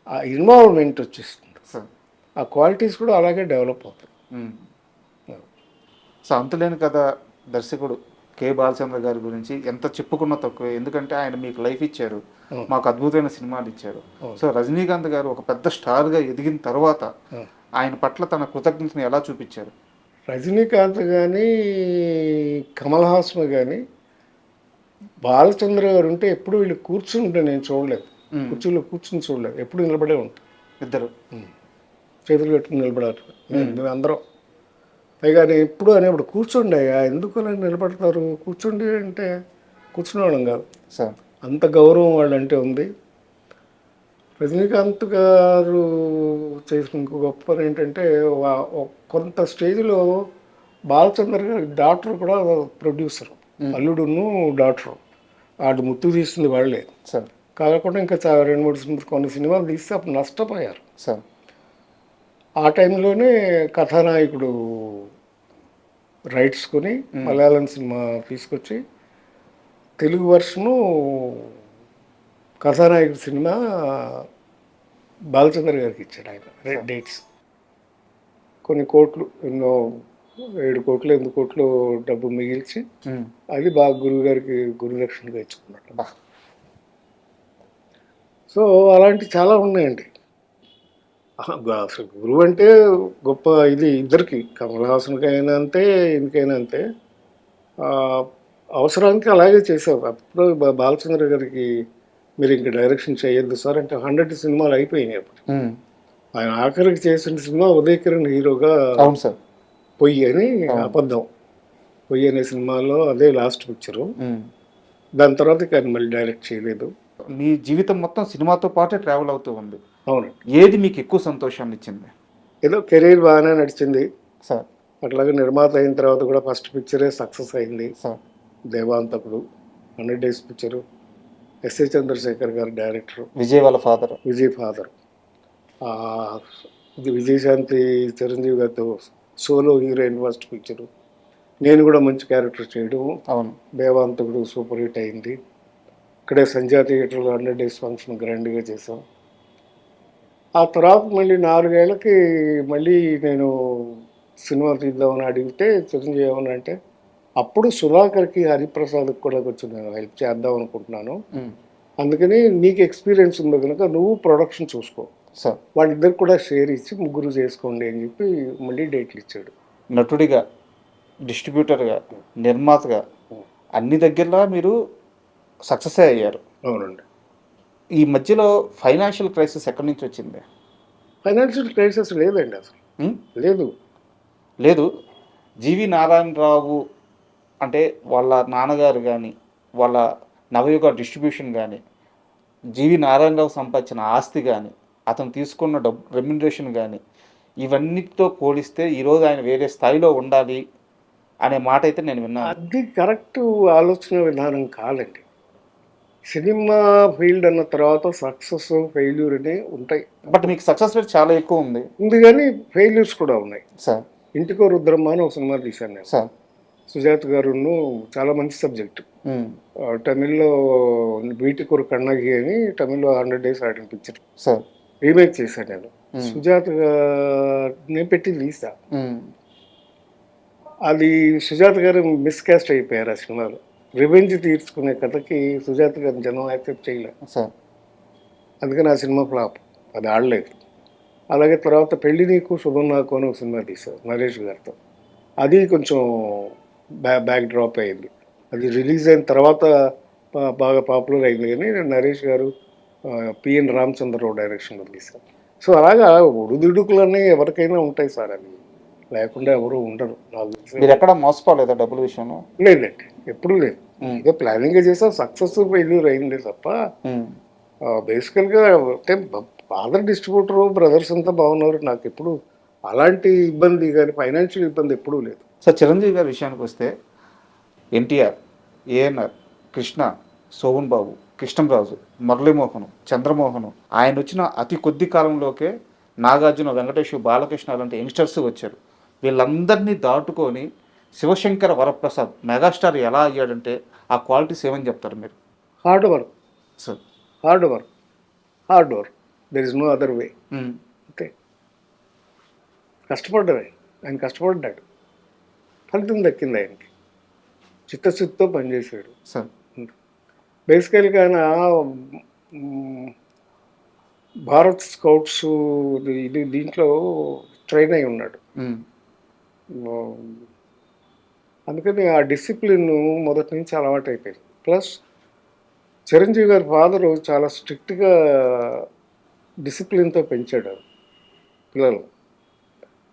ఆ ఇన్వాల్వ్మెంట్ వచ్చేస్తుంది. ఆ క్వాలిటీస్ కూడా అలాగే డెవలప్ అవుతాయి. సో అంతులేని కథ దర్శకుడు కె బాలచంద్ర గారి గురించి ఎంత చెప్పుకున్నా తక్కువే. ఎందుకంటే ఆయన మీకు లైఫ్ ఇచ్చారు, మాకు అద్భుతమైన సినిమాలు ఇచ్చారు. సో రజనీకాంత్ గారు ఒక పెద్ద స్టార్గా ఎదిగిన తర్వాత ఆయన పట్ల తన కృతజ్ఞతను ఎలా చూపించారు? రజనీకాంత్ కానీ, కమల్ హాసన్ కానీ, బాలచంద్ర గారు ఉంటే ఎప్పుడు వీళ్ళు కూర్చుంటే నేను చూడలేదు, కుర్చీలో కూర్చుని చూడలేదు, ఎప్పుడు నిలబడే ఉంటారు ఇద్దరు, చేతులు కట్టుకుని నిలబడారు. మేము అందరం పైగా నేను ఎప్పుడు అనేప్పుడు కూర్చోండి అయ్యా, ఎందుకు అలా నిలబడతారు, కూర్చోండి అంటే కూర్చునేవాళ్ళం కాదు. సార్ అంత గౌరవం వాళ్ళంటే ఉంది. రజనీకాంత్ గారు చేసిన ఇంకో గొప్ప పని ఏంటంటే, కొంత స్టేజ్లో బాలచంద్ర గారి డాక్టర్ కూడా ప్రొడ్యూసర్, అల్లుడును డాక్టరు, వాళ్ళు ముత్తు తీస్తుంది వాళ్ళే సార్. కాకుండా ఇంకా 2-3 కొన్ని సినిమాలు తీస్తే అప్పుడు నష్టపోయారు సార్. ఆ టైంలోనే కథానాయకుడు రైట్స్ కొని మలయాళం సినిమా తీసుకొచ్చి తెలుగు వర్షను కథానాయకుడు సినిమా బాలచంద్ర గారికి ఇచ్చాడు ఆయన. డేట్స్ కొన్ని కోట్లు, ఎన్నో 7 కోట్లు 8 కోట్లు డబ్బు మిగిల్చి అది బాగా గురువు గారికి గురుదక్షిణగా ఇచ్చుకున్నట్టు. సో అలాంటి చాలా ఉన్నాయండి. అసలు గురువు అంటే గొప్ప ఇది ఇద్దరికి, కమల్ హాసన్కైనా అంతే, ఇంకైనా అంతే. అవసరానికి అలాగే చేసావు. అప్పుడు బాలచంద్ర గారికి మీరు ఇంకా డైరెక్షన్ చేయొద్దు సార్ అంటే 100 సినిమాలు అయిపోయినాయి అప్పుడు. ఆయన ఆఖరికి చేసిన సినిమా ఉదయ్ కిరణ్ హీరోగా అవును సార్, పొయ్యి అని, అబద్ధం పొయ్యి అనే సినిమాలో అదే లాస్ట్ పిక్చరు. దాని తర్వాత ఇక ఆయన మళ్ళీ డైరెక్ట్ చేయలేదు. మీ జీవితం మొత్తం సినిమాతో పాటే ట్రావెల్ అవుతూ ఉంది. అవును. ఏది మీకు ఎక్కువ సంతోషాన్ని ఇచ్చింది? ఏదో కెరీర్ బాగానే నడిచింది సార్. అట్లాగే నిర్మాత అయిన తర్వాత కూడా ఫస్ట్ పిక్చరే సక్సెస్ అయింది sir. Devanthakudu 100 days picture, S A Chandrasekhar garu director, Vijay వాళ్ళ ఫాదర్, విజయ్ ఫాదర్. ఇది విజయశాంతి చిరంజీవి గారితో సోలో హీరోయిన్ ఫస్ట్ పిక్చరు, నేను కూడా మంచి క్యారెక్టర్ చేయడం. అవును. దేవాంతకుడు సూపర్ హిట్ అయింది. ఇక్కడే సంధ్యా థియేటర్లో 100 డేస్ ఫంక్షన్ గ్రాండ్గా చేసాం. ఆ తర్వాత మళ్ళీ 4 ఏళ్ళకి మళ్ళీ నేను సినిమా తీద్దామని అడిగితే చిరంజీవి ఏమన్నా అంటే, అప్పుడు సుధాకర్కి హరిప్రసాద్కి కూడా కొంచెం నేను హెల్ప్ చేద్దాం అనుకుంటున్నాను, అందుకని నీకు ఎక్స్పీరియన్స్ ఉంది కనుక నువ్వు ప్రొడక్షన్ చూసుకో, వాళ్ళిద్దరు కూడా షేర్ ఇచ్చి ముగ్గురు చేసుకోండి అని చెప్పి మళ్ళీ డేట్లు ఇచ్చాడు. నటుడిగా, డిస్ట్రిబ్యూటర్గా, నిర్మాతగా అన్ని దగ్గరలో మీరు సక్సెస్ అయ్యారు. అవునండి. ఈ మధ్యలో ఫైనాన్షియల్ క్రైసిస్ ఎక్కడి నుంచి వచ్చింది? ఫైనాన్షియల్ క్రైసిస్ లేదండి, అసలు లేదు. లేదు. జీవి నారాయణరావు అంటే వాళ్ళ నాన్నగారు కానీ, వాళ్ళ నవయుగ డిస్ట్రిబ్యూషన్ కానీ, జీవి నారాయణరావు సంపాదించిన ఆస్తి కానీ, అతను తీసుకున్న రెమ్యునరేషన్ కానీ, ఇవన్నిటితో పోలిస్తే ఈరోజు ఆయన వేరే స్థాయిలో ఉండాలి అనే మాట అయితే నేను విన్నాను. అది కరెక్ట్ ఆలోచన విధానం కాదండి. సినిమా ఫీల్డ్ అన్న తర్వాత సక్సెస్ ఫెయిల్యూర్ అని ఉంటాయి. బట్ మీకు సక్సెస్ రేట్ చాలా ఎక్కువ ఉంది. ఉంది కానీ ఫెయిల్యూర్స్ కూడా ఉన్నాయి. సార్ ఇంటికో రుద్రమ్మ అని ఒక సినిమా తీశాను నేను. సార్ సుజాత గారును, చాలా మంచి సబ్జెక్ట్. తమిళ్లో వీటికొరు కన్నగి అని తమిళ్లో 100 days ఆడిన పిక్చర్ సార్ రీమేక్ చేశాను నేను. సుజాత గారిని పెట్టి తీసా. అది సుజాత గారు మిస్కాస్ట్ అయిపోయారు ఆ సినిమాలో. రివెంజ్ తీర్చుకునే కథకి సుజాత గారిని జనం యాక్సెప్ట్ చేయలేదు. సార్ అందుకని ఆ సినిమా ఫ్లాప్, అది ఆడలేదు. అలాగే తర్వాత పెళ్లి నీకు శుభం నాకు అని ఒక సినిమా తీశారు నరేష్ గారితో. అది కొంచెం బ్యాక్ డ్రాప్ అయింది. అది రిలీజ్ అయిన తర్వాత బాగా పాపులర్ అయింది. కానీ నరేష్ గారు పిఎన్ రామచంద్రరావు డైరెక్షన్లో తీశారు. సో అలాగా ఒడిదుడుకులన్నీ ఎవరికైనా ఉంటాయి సార్, అవి లేకుండా ఎవరు ఉండరు. నాకు తెలిసి మీరు ఎక్కడ మోసపోలేదా డబ్బుల విషయంలో? లేదండి, ఎప్పుడు లేదు. ఏదో ప్లానింగ్ చేసా, సక్సెస్ ఫెయిల్యూర్ అయింది తప్ప బేసికల్గా అంటే ఫాదర్ డిస్ట్రిబ్యూటరు, బ్రదర్స్ అంతా బాగున్నారు. నాకు ఎప్పుడు అలాంటి ఇబ్బంది కానీ ఫైనాన్షియల్ ఇబ్బంది ఎప్పుడూ లేదు. సార్ చిరంజీవి గారి విషయానికి వస్తే ఎన్టీఆర్, ఏఎన్ఆర్, కృష్ణ, శోభన్ బాబు, కృష్ణంరాజు, మురళీమోహన్, చంద్రమోహన్, ఆయన వచ్చిన అతి కొద్ది కాలంలోకే నాగార్జున, వెంకటేష్, బాలకృష్ణ లాంటి యంగ్స్టర్స్ వచ్చారు. వీళ్ళందరినీ దాటుకొని శివశంకర వరప్రసాద్ మెగాస్టార్ ఎలా అయ్యాడంటే ఆ క్వాలిటీస్ ఏమని చెప్తారు మీరు? Hard work sir, hard work, hard work, there is no other way. అంతే, కష్టపడ్డమే. ఆయన కష్టపడ్డాడు, ఫలితం దక్కింది ఆయనకి. చిత్తశుద్ధితో పనిచేశాడు సార్. బేసికల్గా ఆయన భారత్ స్కౌట్స్ ఇది దీంట్లో ట్రైన్ అయి ఉన్నాడు. అందుకని ఆ డిసిప్లిన్ మొదటి నుంచి అలవాటు అయిపోయింది. ప్లస్ చిరంజీవి గారి ఫాదరు చాలా స్ట్రిక్ట్గా డిసిప్లిన్తో పెంచాడు పిల్లలు.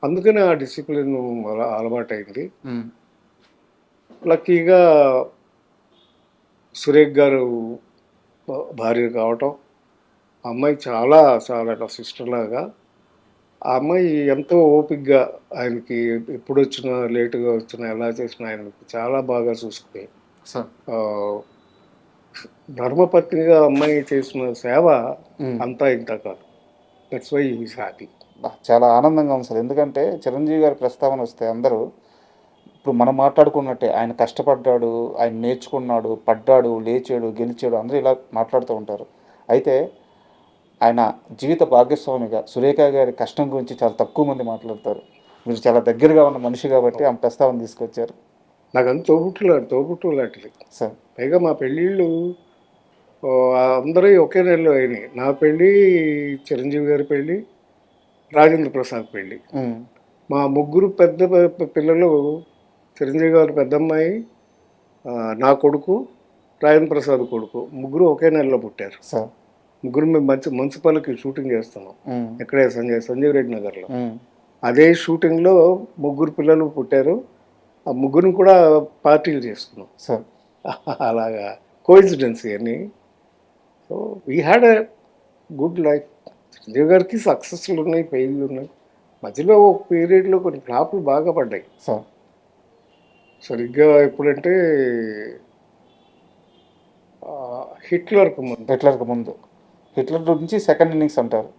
అందుకని ఆ డిసిప్లిన్ అలవాటైంది. లక్కీగా సురేఖ్ గారు భార్య కావటం, ఆ అమ్మాయి చాలా చాలా సిస్టర్ లాగా. ఆ అమ్మాయి ఎంతో ఓపికగా ఆయనకి ఎప్పుడు వచ్చినా లేటుగా వచ్చినా ఎలా చేసినా ఆయనకి చాలా బాగా చూసుకుని ధర్మపత్నిగా అమ్మాయి చేసిన సేవ అంతా ఇంత కాదు. That's why is happy. చాలా ఆనందంగా ఉంది సార్. ఎందుకంటే చిరంజీవి గారి ప్రస్తావన వస్తే అందరూ ఇప్పుడు మనం మాట్లాడుకున్నట్టే ఆయన కష్టపడ్డాడు, ఆయన నేర్చుకున్నాడు, పడ్డాడు, లేచాడు, గెలిచాడు, అందరూ ఇలా మాట్లాడుతూ ఉంటారు. అయితే ఆయన జీవిత భాగ్యస్వామిగా సురేఖ గారి కష్టం గురించి చాలా తక్కువ మంది మాట్లాడతారు. మీరు చాలా దగ్గరగా ఉన్న మనిషి కాబట్టి ఆమె ప్రస్తావన తీసుకొచ్చారు. నాకు అంత తోబుట్టు లాంటిది సార్. పైగా మా పెళ్ళిళ్ళు అందరూ ఒకే నెలలో అయినాయి. నా పెళ్ళి, చిరంజీవి గారి పెళ్ళి, రాజేంద్ర ప్రసాద్ పెళ్ళి. మా ముగ్గురు పెద్ద పిల్లలు, చిరంజీవి గారి పెద్దమ్మాయి, నా కొడుకు, రాజేంద్ర ప్రసాద్ కొడుకు, ముగ్గురు ఒకే నెలలో పుట్టారు సార్. ముగ్గురు మేము మున్సిపాలిటీ షూటింగ్ చేస్తున్నాం ఇక్కడే సంజీవ్ రెడ్డి నగర్లో. అదే షూటింగ్లో ముగ్గురు పిల్లలు పుట్టారు. ఆ ముగ్గురిని కూడా పార్టీలు చేసుకున్నాం సార్. అలాగా కోఇన్సిడెన్స్ అని. So we had a good life. Chiranjeevi గారికి సక్సెస్లు ఉన్నాయి, ఫెయిల్లు ఉన్నాయి. మధ్యలో ఒక పీరియడ్లో కొన్ని ఫ్లాపులు బాగా పడ్డాయి సార్. సరిగ్గా ఎప్పుడంటే హిట్లర్కి ముందు హిట్లర్ నుంచి సెకండ్ ఇన్నింగ్స్ అంటారు.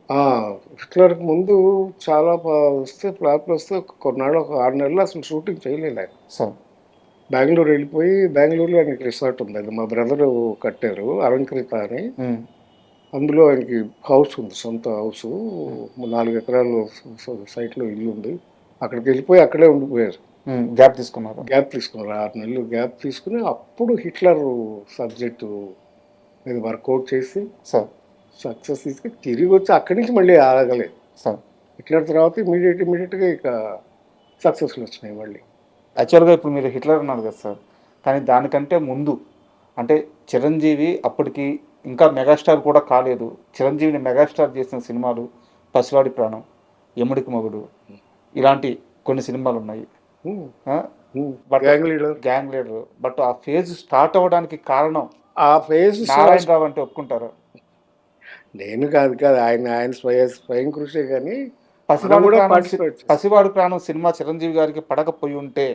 హిట్లర్కి ముందు చాలా వస్తే ఫ్లాప్లు వస్తే కొన్నాళ్ళు, ఒక 6 నెలలు అసలు షూటింగ్ చేయలేదు ఆయన సార్. బెంగళూరు వెళ్ళిపోయి, బెంగళూరులో ఆయనకి రిసార్ట్ ఉంది, అది మా బ్రదరు కట్టారు, అలంకృత అని. అందులో ఆయనకి హౌస్ ఉంది, సొంత హౌస్, 4 ఎకరాలు సైట్లో ఇల్లు ఉంది. అక్కడికి వెళ్ళిపోయి అక్కడే ఉండిపోయారు. గ్యాప్ తీసుకున్నారు 6 నెలలు గ్యాప్ తీసుకుని అప్పుడు హిట్లర్ సబ్జెక్టు మీద వర్కౌట్ చేసి సార్ సక్సెస్ తీసుకుని తిరిగి వచ్చి అక్కడి నుంచి మళ్ళీ ఆగలేదు సార్. హిట్లర్ తర్వాత ఇమీడియట్గా ఇక సక్సెస్లు వచ్చినాయి మళ్ళీ. యాక్చువల్గా ఇప్పుడు మీరు హిట్లర్ అన్నారు కదా సార్, కానీ దానికంటే ముందు అంటే చిరంజీవి అప్పటికి ఇంకా మెగాస్టార్ కూడా కాలేదు. చిరంజీవిని మెగాస్టార్ చేసిన సినిమాలు పసివాడి ప్రాణం, యముడికి మొగుడు, ఇలాంటి కొన్ని సినిమాలు ఉన్నాయి. Gang leader. బట్ ఆ ఫేజ్ స్టార్ట్ అవ్వడానికి కారణం ఆ ఫేజ్ నారాయణరావు అంటే ఒప్పుకుంటారు? నేను కాదు ఆయన స్వయం కృషి. కానీ పసివాడు ప్రాణం సినిమా చిరంజీవి గారికి పడకపోయి ఉంటే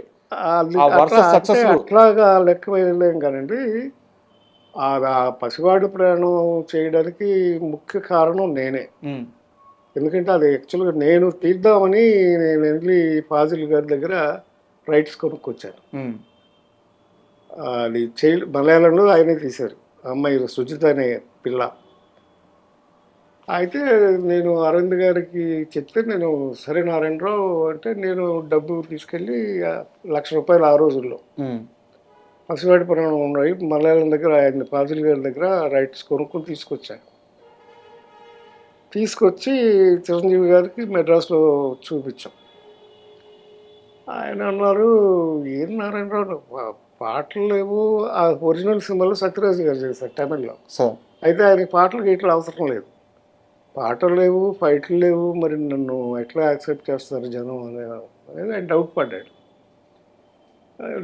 అట్లాగా లెక్క వేయలేం కానండి. ఆ పసివాడి ప్రయాణం చేయడానికి ముఖ్య కారణం నేనే. ఎందుకంటే అది యాక్చువల్గా నేను తీద్దామని నేను వెళ్ళి ఫాజిల్ గారి దగ్గర రైట్స్ కొనుక్కొచ్చాను. అది మలయాళంలో ఆయనే తీశారు. అమ్మాయి సుజిత అనే పిల్ల. అయితే నేను అరవింద్ గారికి చెప్తే, నేను సరే నారాయణరావు అంటే, నేను డబ్బు తీసుకెళ్ళి ₹1,00,000 ఆ రోజుల్లో పసివాడి పురాణం ఉన్నాయి మలయాళం దగ్గర, ఆయన ఫాజిల్ గారి దగ్గర రైట్స్ కొనుక్కొని తీసుకొచ్చి చిరంజీవి గారికి మెడ్రాస్లో చూపించాం. ఆయన అన్నారు, ఏం నారాయణరావు పాటలు లేవు. ఆ ఒరిజినల్ సినిమాలో సత్యరాజు గారు చేశారు తమిళ్లో. అయితే ఆయనకి పాటలు గీటలు అవసరం లేదు, పాటలు లేవు, ఫైట్లు లేవు, మరి నన్ను ఎట్లా యాక్సెప్ట్ చేస్తారు జనం అనేది ఆయన డౌట్ పడ్డాడు.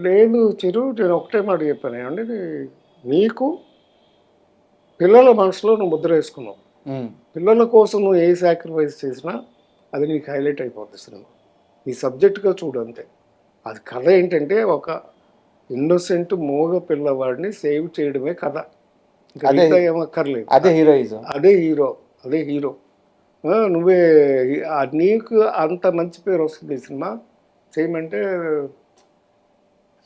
లేదు చిరు, నేను ఒకటే మాట చెప్పాను, ఏమంటే నీకు పిల్లల మనసులో నువ్వు ముద్ర వేసుకున్నావు. పిల్లల కోసం నువ్వు ఏ సాక్రిఫైస్ చేసినా అది నీకు హైలైట్ అయిపోతుంది సినిమా. నీ సబ్జెక్టుగా చూడు అంతే. అది కథ ఏంటంటే, ఒక ఇన్నోసెంట్ మూగ పిల్లవాడిని సేవ్ చేయడమే కథ. ఇంకా ఏమక్కర్లేదు. అదే హీరోయిజం, అదే హీరో. నువ్వే నీకు అంత మంచి పేరు వస్తుంది ఈ సినిమా చేయమంటే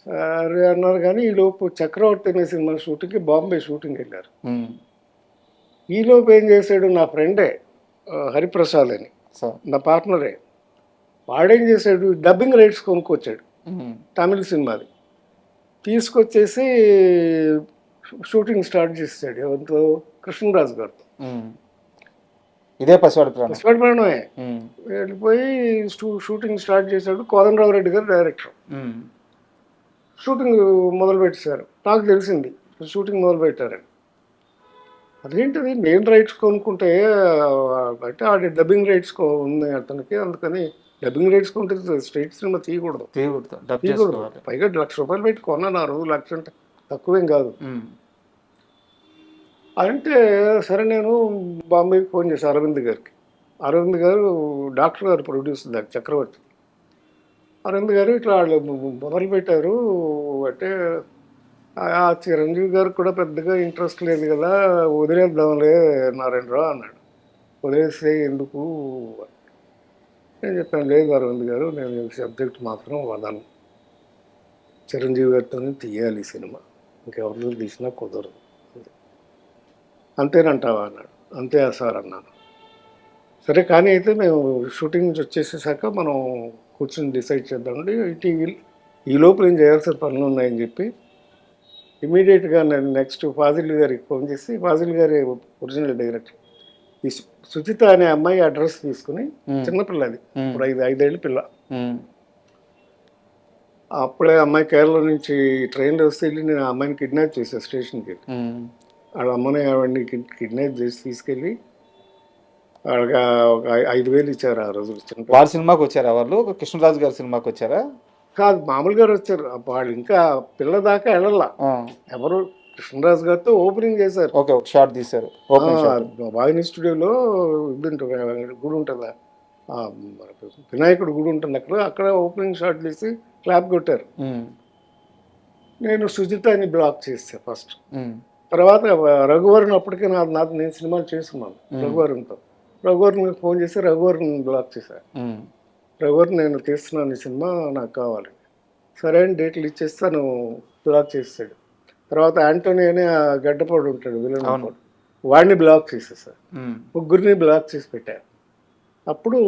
సరే అన్నారు. కానీ ఈలోపు చక్రవర్తి అనే సినిమా షూటింగ్కి బాంబే షూటింగ్ వెళ్ళారు. ఈలోపు ఏం చేశాడు, నా ఫ్రెండే హరిప్రసాద్ అని, నా పార్ట్నరే, వాడేం చేశాడు, డబ్బింగ్ రైట్స్ కొనుక్కొచ్చాడు తమిళ సినిమాది. తీసుకొచ్చేసి షూటింగ్ స్టార్ట్ చేసాడు. ఎవరితో? కృష్ణరాజు గారితో. ఇదే పసివాడి ప్రాణమే. వెళ్ళిపోయి షూటింగ్ స్టార్ట్ చేశాడు. కోదండరావు రెడ్డి గారు డైరెక్టర్. షూటింగ్ మొదలు పెట్టేశారు. నాకు తెలిసింది షూటింగ్ మొదలు పెట్టారని. అదేంటిది, నేను రైట్స్ కొనుక్కుంటే అంటే ఆ డబ్బింగ్ రైట్స్ ఉంది అతనికి, అందుకని డబ్బింగ్ రైట్స్ కొంటే స్ట్రైట్ సినిమా తీయకూడదు. పైగా ₹1,00,000 పెట్టి కొన్నాను ఆ రోజు. 1,00,000 అంటే తక్కువేం కాదు. అంటే సరే, నేను బాంబేకి ఫోన్ చేశాను అరవింద్ గారికి. అరవింద్ గారు డాక్టర్ గారు ప్రొడ్యూసర్ దాకా చక్రవర్తి. అరవింద్ గారు ఇట్లా వాళ్ళు మొదలు పెట్టారు అంటే, ఆ చిరంజీవి గారికి కూడా పెద్దగా ఇంట్రెస్ట్ లేదు కదా, వదిలేద్దాంలే నారాయణరావు అన్నాడు. వదిలేస్తే ఎందుకు? నేను చెప్పాను, లేదు అరవింద్ గారు, నేను సబ్జెక్ట్ మాత్రం వదను, చిరంజీవి గారితోనే తీయాలి సినిమా, ఇంకెవరితో తీసినా కుదరదు. అంతేనంటావా అన్నాడు. అంతే సార్ అన్నాను. సరే కానీ అయితే మేము షూటింగ్ నుంచి వచ్చేసేసాక మనం కూర్చొని డిసైడ్ చేద్దామండి. ఈ లోపల ఏం చేయాల్సిన పనులు ఉన్నాయని చెప్పి ఇమీడియట్గా నేను నెక్స్ట్ ఫాజిల్ గారికి ఫోన్ చేసి, ఫాజిల్ గారి ఒరిజినల్ డైరెక్టర్, ఈ సుచిత అనే అమ్మాయి అడ్రస్ తీసుకుని, చిన్నపిల్లది, ఇప్పుడు 5 ఏళ్ళ పిల్ల, అప్పుడే అమ్మాయి కేరళ నుంచి ట్రైన్లో వస్తే వెళ్ళి నేను ఆ అమ్మాయిని కిడ్నాప్ చేశాను స్టేషన్కి. వాళ్ళ అమ్మని ఆవిడని కిడ్నాప్ చేసి తీసుకెళ్ళి వాళ్ళకి ఒక 5,000 ఇచ్చారు ఆ రోజు. వాళ్ళ సినిమాకి వచ్చారా వాళ్ళు? కృష్ణరాజు గారి సినిమాకి వచ్చారా? కాదు, మామూలు గారు వచ్చారు. వాళ్ళు ఇంకా పిల్ల దాకా వెళ్ళాల. ఎవరు? కృష్ణరాజు గారితో ఓపెనింగ్ చేశారు. ఓకే, ఒక షాట్ తీశారు. వాహిని స్టూడియోలో ఇది ఉంటుంది, గుడి ఉంటుందా, వినాయకుడు గుడి ఉంటుంది, అక్కడ ఓపెనింగ్ షాట్ తీసి క్లాప్ కొట్టారు. నేను సుజితాని బ్లాక్ చేస్తాను ఫస్ట్. తర్వాత రఘువరన్, అప్పటికే నేను సినిమాలు చేస్తున్నాను రఘువరన్తో. రఘువరన్ ఫోన్ చేసి రఘువరన్ బ్లాక్ చేశాను. రఘువరన్, నేను తీస్తున్నాను ఈ సినిమా, నాకు కావాలి. సరే అని డేట్లు ఇచ్చేస్తాను, బ్లాక్ చేస్తాడు. తర్వాత యాంటోనీ అని ఆ గడ్డపాడు ఉంటాడు విలన్, వాడిని బ్లాక్ చేసేసారు. ముగ్గురిని బ్లాక్ చేసి పెట్టారు. అప్పుడు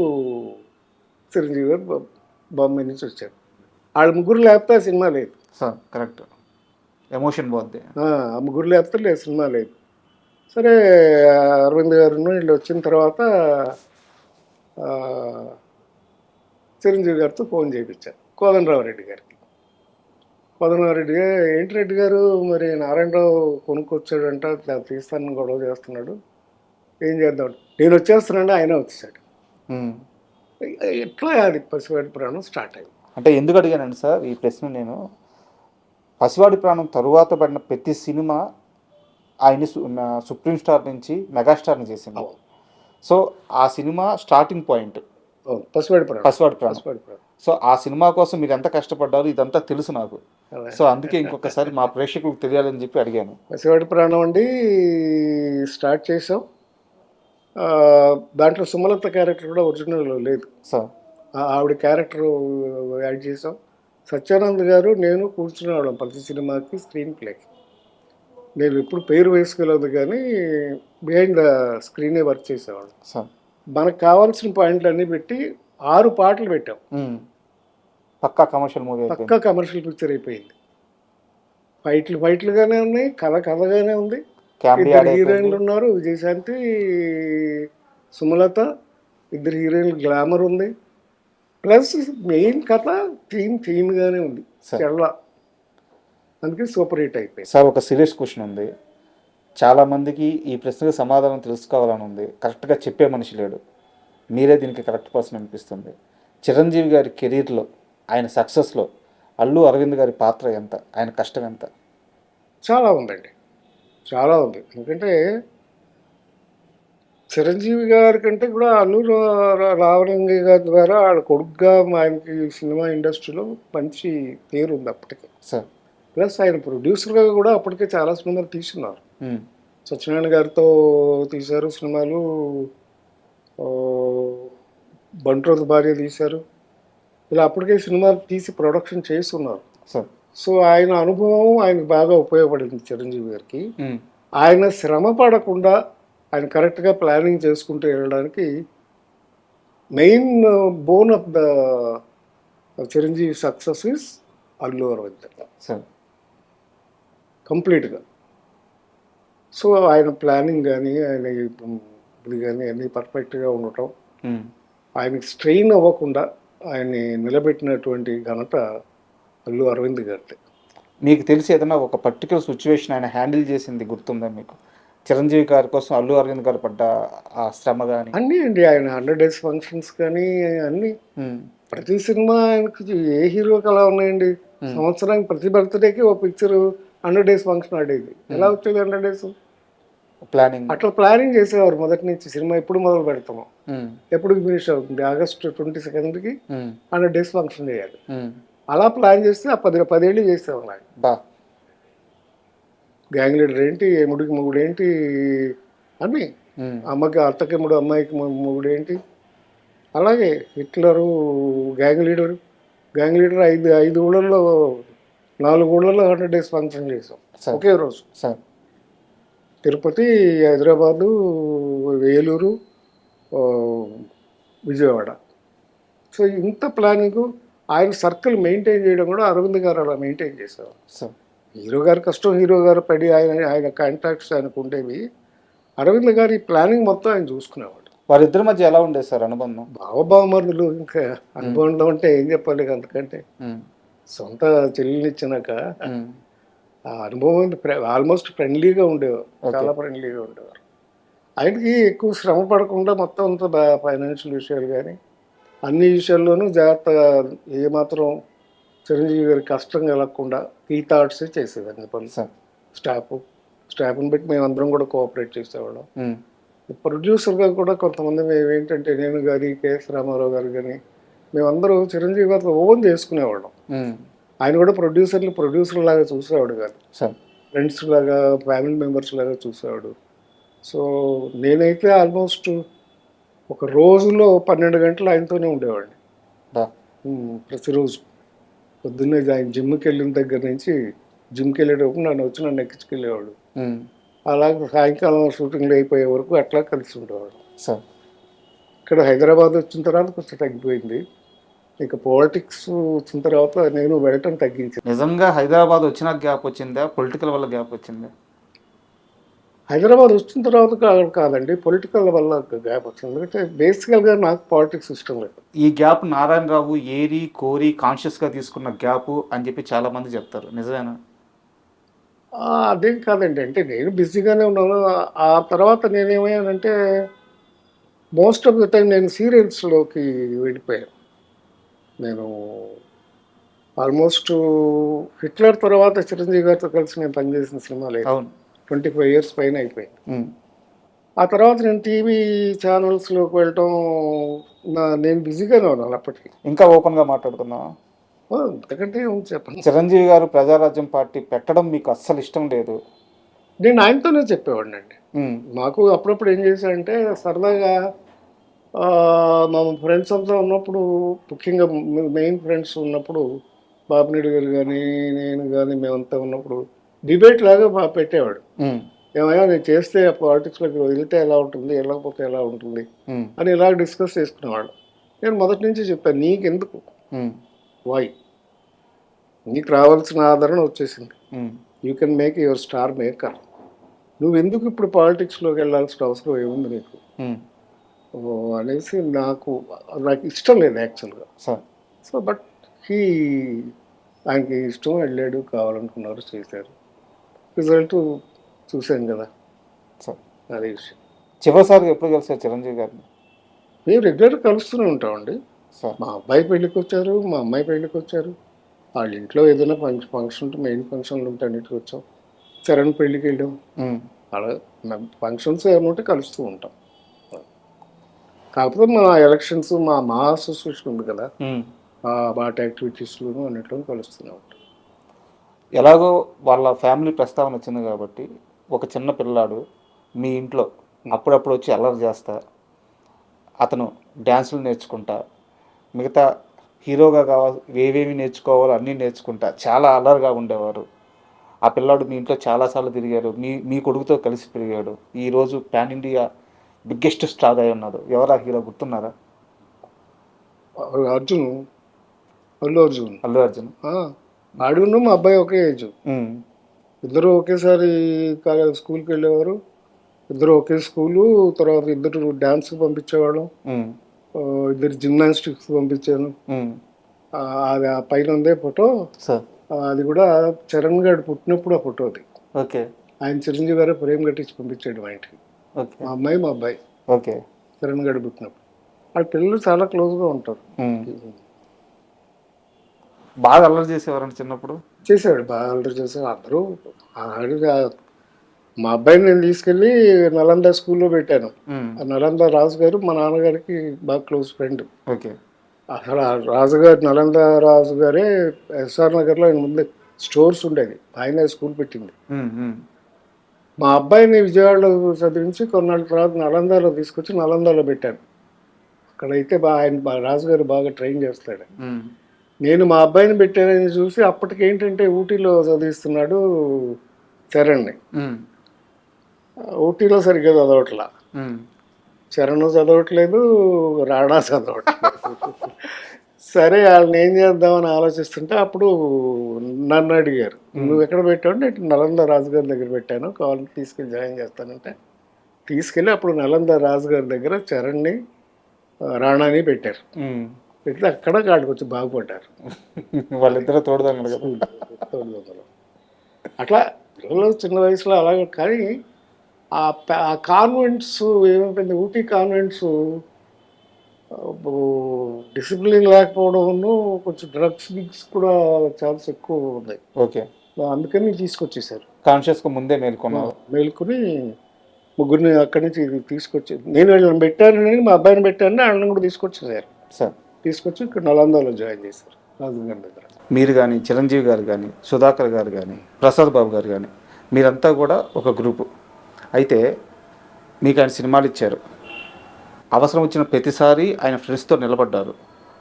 చిరంజీవి గారు బాంబే నుంచి వచ్చారు. వాళ్ళు ముగ్గురు లేకపోతే ఆ సినిమా లేదు. కరెక్ట్, ఎమోషన్ పోద్ది. ఆ ముగ్గురు లేకపోతే లేదు, సినిమా లేదు. సరే, అరవింద్ గారు వీళ్ళు వచ్చిన తర్వాత చిరంజీవి గారితో ఫోన్ చేయించారు కోదండరావు రెడ్డి గారికి. కోదండరావు రెడ్డి గారు, ఏంటి రెడ్డి గారు, మరి నారాయణరావు కొనుక్కొచ్చాడంట, తీస్తానని గొడవ చేస్తున్నాడు, ఏం చేద్దాం? నేను వచ్చేస్తున్నాడు, ఆయన వచ్చేసాడు. ఎట్లా అది పసివాడి ప్రాణం స్టార్ట్ అయింది. అంటే ఎందుకు అడిగానండి సార్ ఈ ప్రశ్న, నేను పసివాడి ప్రాణం తరువాత పడిన ప్రతి సినిమా ఆయన్ని సుప్రీం స్టార్ నుంచి మెగాస్టార్ని చేసింది. సో ఆ సినిమా స్టార్టింగ్ పాయింట్ పసివాడి ప్రాణం. సో ఆ సినిమా కోసం మీరు ఎంత కష్టపడ్డారు ఇదంతా తెలుసు నాకు. సో అందుకే ఇంకొకసారి మా ప్రేక్షకులకు తెలియాలని చెప్పి అడిగాను. పసివాడి ప్రాణం అండి స్టార్ట్ చేసాం. ఆ, దాంట్లో సుమలత క్యారెక్టర్ కూడా ఒరిజినల్లో లేదు. సార్ ఆవిడ క్యారెక్టర్ యాడ్ చేసాం. సత్యానంద్ గారు నేను కూర్చునేవాళ్ళం ప్రతి సినిమాకి స్క్రీన్ ప్లేకి. నేను ఎప్పుడు పేరు వేసుకోలేదు కానీ బిహైండ్ ద స్క్రీనే వర్క్ చేసేవాళ్ళం. సార్ మనకు కావాల్సిన పాయింట్లు అన్నీ పెట్టి 6 పాటలు పెట్టాం. పక్కా కమర్షియల్ మూవీ పక్కా కమర్షియల్ పిక్చర్ అయిపోయింది. ఫైట్లుగానే ఉన్నాయి, కథగానే ఉంది. ఇద్దరు హీరోయిన్లు ఉన్నారు, విజయశాంతి, సుమలత, ఇద్దరు హీరోయిన్లు, గ్లామర్ ఉంది. ప్లస్ మెయిన్ కథ థీమ్గానే ఉంది. చాలా అందుకే సూపర్ హిట్ అయిపోయింది. సార్ ఒక సీరియస్ క్వశ్చన్ ఉంది. చాలామందికి ఈ ప్రశ్నకు సమాధానం తెలుసుకోవాలని ఉంది. కరెక్ట్గా చెప్పే మనిషి లేడు. మీరే దీనికి కరెక్ట్ పర్సన్ అనిపిస్తుంది. చిరంజీవి గారి కెరీర్లో, ఆయన సక్సెస్లో అల్లు అరవింద్ గారి పాత్ర ఎంత, ఆయన కష్టం ఎంత? చాలా ఉందండి, చాలా ఉంది. ఎందుకంటే చిరంజీవి గారి కంటే కూడా అల్లు రామలింగ గారి ద్వారా వాళ్ళ కొడుకుగా ఆయనకి సినిమా ఇండస్ట్రీలో మంచి పేరు ఉంది అప్పటికే. సార్ ప్లస్ ఆయన ప్రొడ్యూసర్గా కూడా అప్పటికే చాలా సినిమాలు తీసుకున్నారు. సత్యనారాయణ గారితో తీశారు సినిమాలు, బంట్రోత్ భార్య తీశారు. ఇలా అప్పటికే సినిమాలు తీసి ప్రొడక్షన్ చేస్తున్నారు. సో ఆయన అనుభవం ఆయనకు బాగా ఉపయోగపడింది చిరంజీవి గారికి. ఆయన శ్రమ పడకుండా ఆయన కరెక్ట్గా ప్లానింగ్ చేసుకుంటూ వెళ్ళడానికి main bone of the Chiranjeevi success is Allu Aravind కంప్లీట్గా. సో ఆయన ప్లానింగ్ కానీ ఆయన ఇది కానీ అన్నీ పర్ఫెక్ట్గా ఉండటం, ఆయనకి స్ట్రెయిన్ అవ్వకుండా ఆయన్ని నిలబెట్టినటువంటి ఘనత అల్లు అరవింద్ గారిది. మీకు తెలిసి ఏదైనా ఒక పర్టికులర్ సిచ్యువేషన్ ఆయన హ్యాండిల్ చేసింది గుర్తుందా మీకు? చిరంజీవి గారి కోసం అల్లు అరవింద్ గారు పడ్డ ఆ శ్రమ కానీ అన్నీ అండి. ఆయన 100 days ఫంక్షన్స్ కానీ అన్నీ, ప్రతి సినిమా ఆయనకి ఏ హీరోకి అలా ఉన్నాయండి. సంవత్సరానికి ప్రతి బర్త్డేకి ఒక పిక్చర్ 100 days ఫంక్షన్ ఆడేది. ఎలా వచ్చేది 100 days? ప్లానింగ్ అట్లా ప్లానింగ్ చేసేవారు మొదటి నుంచి. సినిమా ఎప్పుడు మొదలు పెడతాము, ఎప్పుడు ఫినిష్ అవుతుంది, August 22nd 100 days ఫంక్షన్ చేయాలి. అలా ప్లాన్ చేస్తే ఆ 10 ఏళ్ళు చేసేవాళ్ళు. ఆయన గ్యాంగ్ లీడర్ ఏంటి, ఎముడికి మొగుడు ఏంటి, అన్నీ, అమ్మకి అత్తకి మూడు, అమ్మాయికి మొగుడు ఏంటి, అలాగే హిట్లరు, గ్యాంగ్ లీడర్ 5 ఊళ్ళల్లో 4 ఊళ్ళల్లో 100 days ఫంక్షన్ చేసాం ఒకే రోజు. తిరుపతి, హైదరాబాదు, వేలూరు, విజయవాడ. సో ఇంత ప్లానింగ్, ఆయన సర్కిల్ మెయింటైన్ చేయడం కూడా అరవింద్ గారు అలా మెయింటైన్ చేసేవారు. హీరో గారి కష్టం హీరో గారు పడి ఆయన కాంటాక్ట్స్ ఆయనకు ఉండేవి. అరవింద్ గారి ప్లానింగ్ మొత్తం ఆయన చూసుకునేవాడు. వారిద్దరి మధ్య ఎలా ఉండేది సార్ అనుబంధం? బావబావమరుదులు. ఇంకా అనుబంధం అంటే ఏం చెప్పాలి, అందుకంటే సొంత చెల్లెనిచ్చినాక ఆ అనుభవం ఆల్మోస్ట్ ఫ్రెండ్లీగా ఉండేవారు, చాలా ఫ్రెండ్లీగా ఉండేవారు. ఆయనకి ఎక్కువ శ్రమ పడకుండా మొత్తం అంతా ఫైనాన్షియల్ విషయాలు కానీ అన్ని విషయాల్లోనూ జాగ్రత్తగా, ఏమాత్రం చిరంజీవి గారికి కష్టం కలగకుండా ఈ థాట్సే చేసేదాన్ని పనులు. స్టాఫ్ని బట్టి మేమందరం కూడా కోఆపరేట్ చేసేవాళ్ళం. ప్రొడ్యూసర్గా కూడా కొంతమంది మేము ఏంటంటే, నేను కానీ కేఎస్ రామారావు గారు కానీ మేమందరూ చిరంజీవి గారితో ఓన్ చేసుకునేవాళ్ళం. ఆయన కూడా ప్రొడ్యూసర్ లాగా చూసేవాడు కాదు, ఫ్రెండ్స్ లాగా, ఫ్యామిలీ మెంబర్స్ లాగా చూసేవాడు. సో నేనైతే ఆల్మోస్ట్ ఒక రోజులో 12 గంటలు ఆయనతోనే ఉండేవాడిని ప్రతిరోజు. పొద్దున్నే ఆయన జిమ్కి వెళ్ళిన దగ్గర నుంచి, జిమ్కి వెళ్ళేటప్పుడు నన్ను ఎక్కించుకెళ్ళేవాడు. అలాగే సాయంకాలం షూటింగ్లు అయిపోయే వరకు అట్లా కలిసి ఉండేవాడు. ఇక్కడ హైదరాబాద్ వచ్చిన తర్వాత కొంచెం తగ్గిపోయింది. ఇక పాలిటిక్స్ వచ్చిన తర్వాత నేను వెళ్ళటం తగ్గించాను. నిజంగా హైదరాబాద్ వచ్చిన గ్యాప్ వచ్చిందా, పొలిటికల్ వల్ల గ్యాప్ వచ్చిందా? హైదరాబాద్ వచ్చిన తర్వాత కాదండి, పొలిటికల్ వల్ల గ్యాప్ వచ్చింది. ఎందుకంటే బేసికల్గా నాకు పాలిటిక్స్ ఇష్టం లేదు. ఈ గ్యాప్ నారాయణరావు ఏరి కోరి కాన్షియస్గా తీసుకున్న గ్యాప్ అని చెప్పి చాలామంది చెప్తారు, నిజమేనా? అదేం కాదండి, అంటే నేను బిజీగానే ఉన్నాను. ఆ తర్వాత నేనేమయ్యానంటే మోస్ట్ ఆఫ్ ద టైం నేను సీరియల్స్లోకి వెళ్ళిపోయాను. నేను ఆల్మోస్ట్ హిట్లర్ తర్వాత చిరంజీవి గారితో కలిసి నేను పనిచేసిన సినిమా లేదు. 25 years పైన అయిపోయింది. ఆ తర్వాత నేను టీవీ ఛానల్స్లోకి వెళ్ళటం, నేను బిజీగానే ఉన్నాను అప్పటికి. ఇంకా ఓపెన్గా మాట్లాడుకున్నా అంతకంటే ఏముంది చెప్పండి. చిరంజీవి గారు ప్రజారాజ్యం పార్టీ పెట్టడం మీకు అస్సలు ఇష్టం లేదు. నేను ఆయనతోనే చెప్పేవాడిని అండి. ఉమ్, మాకు అప్పుడప్పుడు ఏం చేశాడంటే సరదాగా మా ఫ్రెండ్స్ అంతా ఉన్నప్పుడు, ముఖ్యంగా మెయిన్ ఫ్రెండ్స్ ఉన్నప్పుడు, బాపినేడు గారు కానీ నేను కానీ మేమంతా ఉన్నప్పుడు డిబేట్ లాగా పెట్టేవాడు. ఉమ్, ఏమయ్యా నేను చేస్తే పాలిటిక్స్లోకి వెళ్తే ఎలా ఉంటుంది, వెళ్ళకపోతే ఎలా ఉంటుంది ఉమ్, అని ఇలా డిస్కస్ చేసుకునేవాడు. నేను మొదటి నుంచి చెప్పాను, నీకెందుకు, ఉమ్, వై, నీకు రావాల్సిన ఆదరణ వచ్చేసింది, um, you can make your star maker, నువ్వెందుకు ఇప్పుడు పాలిటిక్స్లోకి వెళ్ళాల్సిన అవసరం ఏముంది నీకు ఉమ్, అనేసి నాకు నాకు ఇష్టం లేదు యాక్చువల్గా. సార్ సో బట్ హీ ఆయనకి ఇష్టం, వెళ్ళాడు, కావాలనుకున్నారు, చేశారు, రిజల్ట్ చూశాను కదా, సార్ అదే విషయం. చివరిసారిగా ఎప్పుడు కలిసారు చిరంజీవి గారిని? మేము రెగ్యులర్గా కలుస్తూనే ఉంటామండి. సార్ మా అబ్బాయి పెళ్ళికి వచ్చారు, మా అమ్మాయి పెళ్ళికి వచ్చారు, వాళ్ళ ఇంట్లో ఏదైనా ఫంక్షన్ ఉంటే, మెయిన్ ఫంక్షన్లు ఉంటే అన్నిటికి వచ్చాం, చరణ్ పెళ్ళికి వెళ్ళాం, ఉమ్, అలా ఫంక్షన్స్ ఏమైనా ఉంటే కలుస్తూ ఉంటాం. కాకపోతే మా ఎలక్షన్స్, మా అసోసియేషన్ ఉంది కదా, ఉమ్. బాట్ యాక్టివిటీస్లోనూ అన్నిట్లో కలుస్తూనే ఉంటాం. ఎలాగో వాళ్ళ ఫ్యామిలీ ప్రస్తావన వచ్చింది కాబట్టి, ఒక చిన్న పిల్లాడు మీ ఇంట్లో అప్పుడప్పుడు వచ్చి అల్లరి చేస్తా, అతను డ్యాన్సులు నేర్చుకుంటా, మిగతా హీరోగా కావాలి ఏవేవి నేర్చుకోవాలో అన్నీ నేర్చుకుంటా చాలా అల్లరిగా ఉండేవారు. ఆ పిల్లాడు మీ ఇంట్లో చాలాసార్లు తిరిగారు, మీ కొడుకుతో కలిసి పెరిగాడు. ఈరోజు పాన్ ఇండియా బిగ్గెస్ట్ స్టార్ అయి ఉన్నాడు. ఎవరా హీరో గుర్తున్నారా? అర్జున్, అల్లు అర్జున్. అల్లు అర్జున్. ఆడును మా అబ్బాయి ఒకే ఏజ్, ఇద్దరు ఒకేసారి స్కూల్కి వెళ్ళేవారు, ఇద్దరు ఒకే స్కూలు. తర్వాత ఇద్దరు డ్యాన్స్కి పంపించేవాళ్ళం, ఇద్దరు జిమ్నాస్టిక్స్ పంపించాను. అది ఆ పైన ఉందే ఫోటో, అది కూడా చరణ్ గారు పుట్టినప్పుడు ఆ ఫోటో అది. ఓకే. ఆయన చిరంజీవి గారు ఫ్రేమ్ కట్టించి పంపించాడు మా ఇంటికి. మా అమ్మాయి మా అబ్బాయి. ఓకే. చరణ్ గారు పుట్టినప్పుడు వాళ్ళ పిల్లలు చాలా క్లోజ్గా ఉంటారు. బాగా అల్లరి చేసేవారండి చిన్నప్పుడు? చేసేవాడు, బాగా అల్లరి చేసేవాడు. అందరూ మా అబ్బాయిని నేను తీసుకెళ్ళి నలంద స్కూల్లో పెట్టాను. ఆ నలంద రాజు గారు మా నాన్నగారికి బాగా క్లోజ్ ఫ్రెండ్. ఓకే. అసలు రాజుగారు, నలంద రాజు గారే ఎస్ఆర్ నగర్లో ఆయన ముందు స్టోర్స్ ఉండేది, ఆయన స్కూల్ పెట్టింది. మా అబ్బాయిని విజయవాడలో చదివించి కొన్నాళ్ళ తర్వాత నలందాలో తీసుకొచ్చి నలందాలో పెట్టాను. అక్కడైతే ఆయన రాజుగారు బాగా ట్రైన్ చేస్తాడు. నేను మా అబ్బాయిని పెట్టానని చూసి అప్పటికేంటంటే ఊటీలో చదివిస్తున్నాడు చరణ్ని. ఊటీలో సరిగ్గా చదవట్లా, చరణ్ చదవట్లేదు, రాణా చదవట్లేదు. సరే వాళ్ళని ఏం చేద్దామని ఆలోచిస్తుంటే అప్పుడు నన్ను అడిగారు, నువ్వు ఎక్కడ పెట్టావు? నేను నలంద రాజుగారి దగ్గర పెట్టాను, కావాలంటే తీసుకెళ్ళి జాయిన్ చేస్తానంటే తీసుకెళ్ళి అప్పుడు నలంద రాజుగారి దగ్గర చరణ్ని రాణాని పెట్టారు. పెడితే అక్కడ కాడికి వచ్చి బాగుపడ్డారు వాళ్ళిద్దరూ తోడుదొంగలు. అట్లా పిల్లలు చిన్న వయసులో అలాగే. కానీ ఆ కాన్వెంట్స్ ఏమైపోయింది, ఊటీ కాన్వెంట్స్ డిసిప్లిన్ లేకపోవడం, కొంచెం డ్రగ్స్ గిగ్స్ కూడా ఛాన్స్ ఎక్కువ ఉన్నాయి. ఓకే. అందుకని తీసుకొచ్చేసారు. కాన్షియస్గా ముందే మేల్కొని ముగ్గురిని అక్కడి నుంచి తీసుకొచ్చి, నేను వీళ్ళని పెట్టానని, మా అబ్బాయిని పెట్టానని వాళ్ళని కూడా తీసుకొచ్చేసారు. సార్ తీసుకొచ్చి ఇక్కడ నలందాలో జాయిన్ చేశారు రాజుగారి దగ్గర. మీరు కానీ, చిరంజీవి గారు కానీ, సుధాకర్ గారు కానీ, ప్రసాద్ బాబు గారు కానీ, మీరంతా కూడా ఒక గ్రూపు. అయితే మీకు ఆయన సినిమాలు ఇచ్చారు, అవసరం వచ్చిన ప్రతిసారి ఆయన ఫ్రెండ్స్తో నిలబడ్డారు.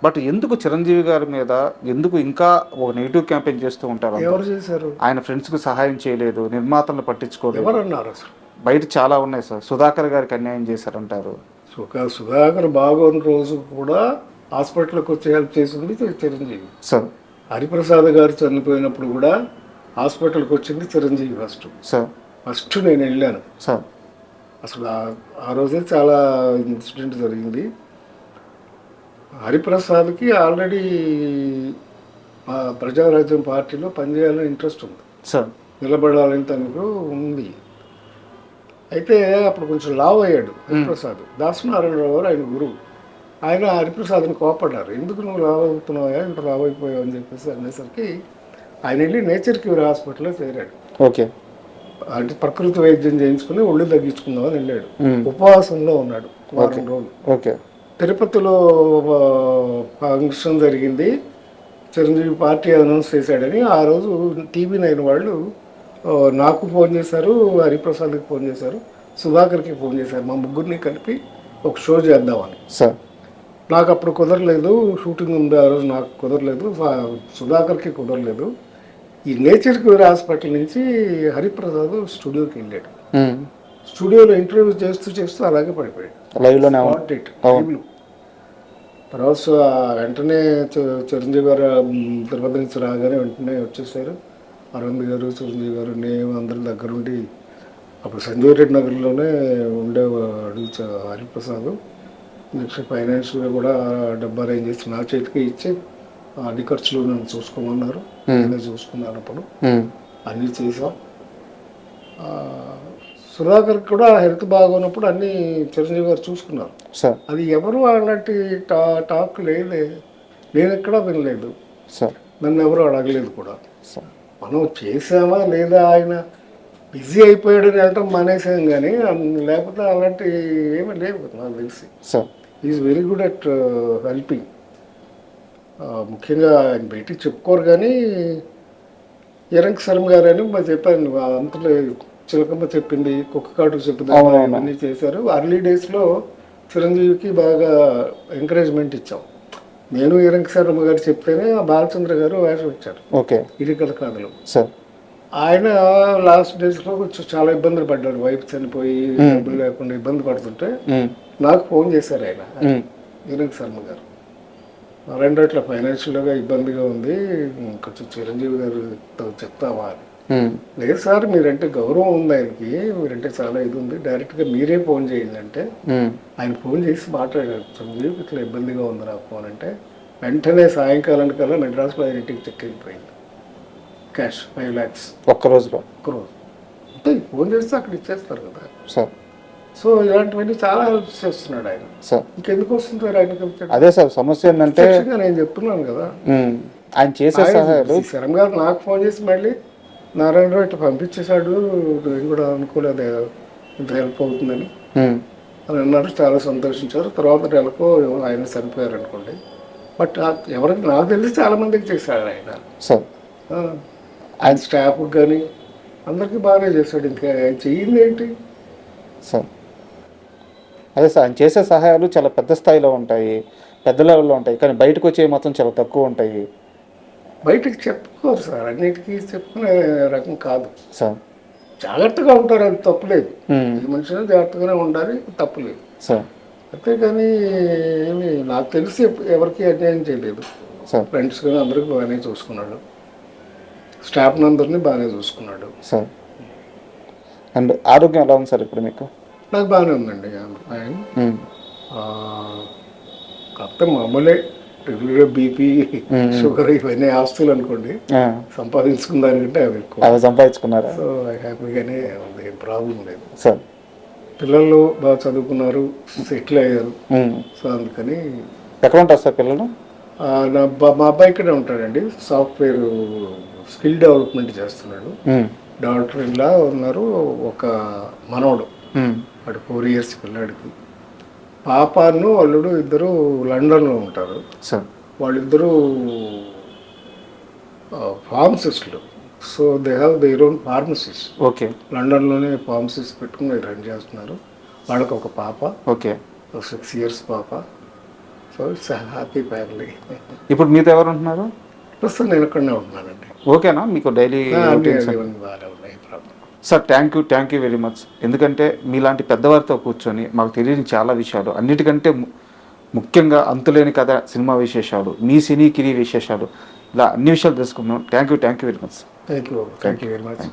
బట్ ఎందుకు చిరంజీవి గారి మీద ఎందుకు ఇంకా ఒక నెగిటివ్ క్యాంపెయిన్ చేస్తూ ఉంటారు? ఎవరు చేశారు? ఆయన ఫ్రెండ్స్కి సహాయం చేయలేదు, నిర్మాతలను పట్టించుకోలేదు. ఎవరన్నారు అసలు? బయట చాలా ఉన్నాయి సార్. సుధాకర్ గారికి అన్యాయం చేశారంటారు. సుధాకర్ బాగోని రోజు కూడా హాస్పిటల్కి వచ్చి హెల్ప్ చేసింది చిరంజీవి సార్. హరిప్రసాద్ గారు చనిపోయినప్పుడు కూడా హాస్పిటల్కి వచ్చింది చిరంజీవి ఫస్ట్. సార్ ఫస్ట్ నేను వెళ్ళాను సార్. అసలు ఆ రోజే చాలా ఇన్సిడెంట్ జరిగింది. హరిప్రసాద్కి ఆల్రెడీ ప్రజారాజ్యం పార్టీలో పనిచేయాలని ఇంట్రెస్ట్ ఉంది సార్, నిలబడాలని తనకు ఉంది. అయితే అప్పుడు కొంచెం లావ్ అయ్యాడు హరిప్రసాద్. దాసనారాయణరావు గారు ఆయన గురువు. ఆయన హరిప్రసాద్ని కోపడ్డారు, ఎందుకు నువ్వు లావ్ అవుతున్నావా, ఇంత లావ్ అయిపోయావు అని చెప్పేసి అనేసరికి ఆయన వెళ్ళి నేచర్ క్యూర్ హాస్పిటల్లో చేరాడు. ఓకే. అంటే ప్రకృతి వైద్యం చేయించుకుని ఒళ్ళు తగ్గించుకుందామని వెళ్ళాడు. ఉపవాసంలో ఉన్నాడు వారం రోజులు. ఓకే. తిరుపతిలో ఫంక్షన్ జరిగింది, చిరంజీవి పార్టీ అనౌన్స్ చేశాడని ఆ రోజు TV9 వాళ్ళు నాకు ఫోన్ చేశారు, హరిప్రసాద్కి ఫోన్ చేశారు, సుధాకర్కి ఫోన్ చేశారు. మా ముగ్గురిని కలిపి ఒక షో చేద్దామని. సార్ నాకు అప్పుడు కుదరలేదు, షూటింగ్ ఉంది ఆ రోజు, నాకు కుదరలేదు, సుధాకర్కి కుదరలేదు. ఈ నేచర్ క్యూర్ హాస్పిటల్ నుంచి హరిప్రసాద్ స్టూడియోకి వెళ్ళాడు. స్టూడియోలో ఇంటర్వ్యూ చేస్తూ అలాగే పడిపోయాడు లైవ్లోనే. తర్వాత వెంటనే చిరంజీవి గారు తిరుపతి నుంచి రాగానే వెంటనే వచ్చేసారు. అరవింద్ గారు, చిరంజీవి గారు, నేను అందరి దగ్గరుండి, అప్పుడు సంజీవ్ రెడ్డి నగర్లోనే ఉండేవాడు హరిప్రసాద్. నెక్స్ట్ ఫైనాన్షియల్గా కూడా డబ్బు అరేంజ్ చేసి నా చేతికి ఇచ్చి అన్ని ఖర్చులు నన్ను చూసుకోమన్నారు. నేనే చూసుకున్నాను. అప్పుడు అన్నీ చేసాం. సుధాకర్ కూడా హెల్త్ బాగున్నప్పుడు అన్నీ చిరంజీవి గారు చూసుకున్నారు. అది ఎవరు అలాంటి టాక్ లేదే, నేను ఎక్కడా వినలేదు. నన్ను ఎవరు అడగలేదు కూడా. మనం చేసామా లేదా, ఆయన బిజీ అయిపోయాడని వెళ్ళటం మానేసాం, కానీ లేకపోతే అలాంటి ఏమీ లేవు నాకు తెలిసి. Is very good at helping. ముఖ్యంగా ఆయన బయటికి చెప్పుకోరు, కానీ ఎరంక్ శర్మ గారు అని మరి చెప్పాను, అంతలో చిలకమ్మ చెప్పింది, కుక్క కాటు చెప్పింది, అన్నీ చేశారు. అర్లీ డేస్లో చిరంజీవికి బాగా ఎంకరేజ్మెంట్ ఇచ్చాం. నేను ఎరంక్ శర్మ గారు చెప్తేనే బాలచంద్ర గారు వేషం ఇచ్చారు ఇరికల కథలు. ఆయన లాస్ట్ డేస్లో కొంచెం చాలా ఇబ్బందులు పడ్డారు. వైఫ్ చనిపోయి డబ్బులు లేకుండా ఇబ్బంది పడుతుంటే నాకు ఫోన్ చేశారు ఆయన, ఎరంక్ శర్మ గారు. రెండోట్ల ఫైనాన్షియల్గా ఇబ్బందిగా ఉంది, కొంచెం చిరంజీవి గారు చెప్తావా అని. లేదు సార్, మీరంటే గౌరవం ఉంది ఆయనకి, మీరంటే చాలా ఇది ఉంది, డైరెక్ట్గా మీరే ఫోన్ చేయండి అంటే ఆయన ఫోన్ చేసి మాట్లాడారు. చిరంజీవి ఇట్లా ఇబ్బందిగా ఉంది నాకు ఫోన్ అంటే, వెంటనే సాయంకాలం కల్లా మెడ్రాస్లో ఆయన ఇంటికి చెక్ అయిపోయింది. క్యాష్ 5 lakhs ఒక్కరోజు అంటే ఫోన్ చేస్తే అక్కడ ఇచ్చేస్తారు కదా. సో ఇలాంటివన్నీ చాలా హెల్ప్ చేస్తున్నాడు ఆయన. ఇంకెందుకు వస్తుంటారు ఆయనకి? అదే సార్ సమస్య ఏంటంటే నేను చెప్తున్నాను కదా, ఆయన చేసే శరం గారు నాకు ఫోన్ చేసి మళ్ళీ నారాయణరావు ఇట్లా పంపించేశాడు, నేను కూడా అనుకోలేదు ఇంత హెల్ప్ అవుతుందని అని అన్నారు. చాలా సంతోషించారు. తర్వాత నెలకు ఆయన చనిపోయారు అనుకోండి. బట్ ఎవరికి నాకు తెలిసి చాలా మందికి చేశాడు ఆయన. ఆయన స్టాఫ్కి కానీ అందరికీ బాగానే చేశాడు. ఇంకా ఆయన చెయ్యింది ఏంటి సార్? అదే సార్, ఆయన చేసే సహాయాలు చాలా పెద్ద స్థాయిలో ఉంటాయి, పెద్ద లెవెల్లో ఉంటాయి, కానీ బయటకు వచ్చే మొత్తం చాలా తక్కువ ఉంటాయి. బయటకు చెప్పుకోరు సార్, అన్నిటికీ చెప్పుకునే రకం కాదు సార్. జాగ్రత్తగా ఉంటారు, అది తప్పులేదు. ఈ మనిషిని జాగ్రత్తగానే ఉండాలి, తప్పులేదు సార్. అంతేకాని ఏమి నాకు తెలిసి ఎవరికి అన్యాయం చేయలేదు. ఫ్రెండ్స్ కానీ అందరికి బాగానే చూసుకున్నాడు, స్టాఫ్ని అందరినీ బాగానే చూసుకున్నాడు సార్. అండ్ ఆరోగ్యం ఎలా ఉంది సార్ ఇప్పుడు మీకు? నాకు బాగానే ఉందండి. ఆయన కాకపోతే మామూలే, రెగ్యులర్ బీపీ, షుగర్ ఇవన్నీ ఆస్తులు అనుకోండి, సంపాదించుకున్న దానికంటే అవి ఎక్కువ సంపాదించుకున్నారు. సో హ్యాపీగానే ఉంది, ఏం ప్రాబ్లం లేదు సార్. పిల్లలు బాగా చదువుకున్నారు, సెటిల్ అయ్యారు. సో అందుకని. ఎక్కడ ఉంటారు సార్ పిల్లలు? మా అబ్బాయి ఇక్కడే ఉంటాడండి, సాఫ్ట్వేర్ స్కిల్ డెవలప్మెంట్ చేస్తున్నాడు. డాక్టర్ ఇలా ఉన్నారు. ఒక మనవడు, వాడు 4 years పిల్లాడికి. పాపను అల్లుడు ఇద్దరు లండన్లో ఉంటారు. వాళ్ళిద్దరూ ఫార్మసిస్టులు. So they have their own pharmacies. లండన్లోనే ఫార్మసీస్ పెట్టుకుని రన్ చేస్తున్నారు. వాళ్ళకి ఒక పాప, 6 years పాప. So it's happy family. ఇప్పుడు మీతో ఎవరు ఉంటున్నారు? ప్రస్తుతం నేను ఇక్కడనే ఉంటున్నానండి. ఓకేనా మీకు daily? Sir thank you very much. ఎందుకంటే మీలాంటి పెద్దవారితో కూర్చొని మాకు తెలియని చాలా విషయాలు, అన్నిటికంటే ముఖ్యంగా అంతులేని కథ సినిమా విశేషాలు, మీ సినీ కిరీ విశేషాలు, ఇలా అన్ని విషయాలు తెలుసుకున్నాం. Thank you very much. Thank you very much.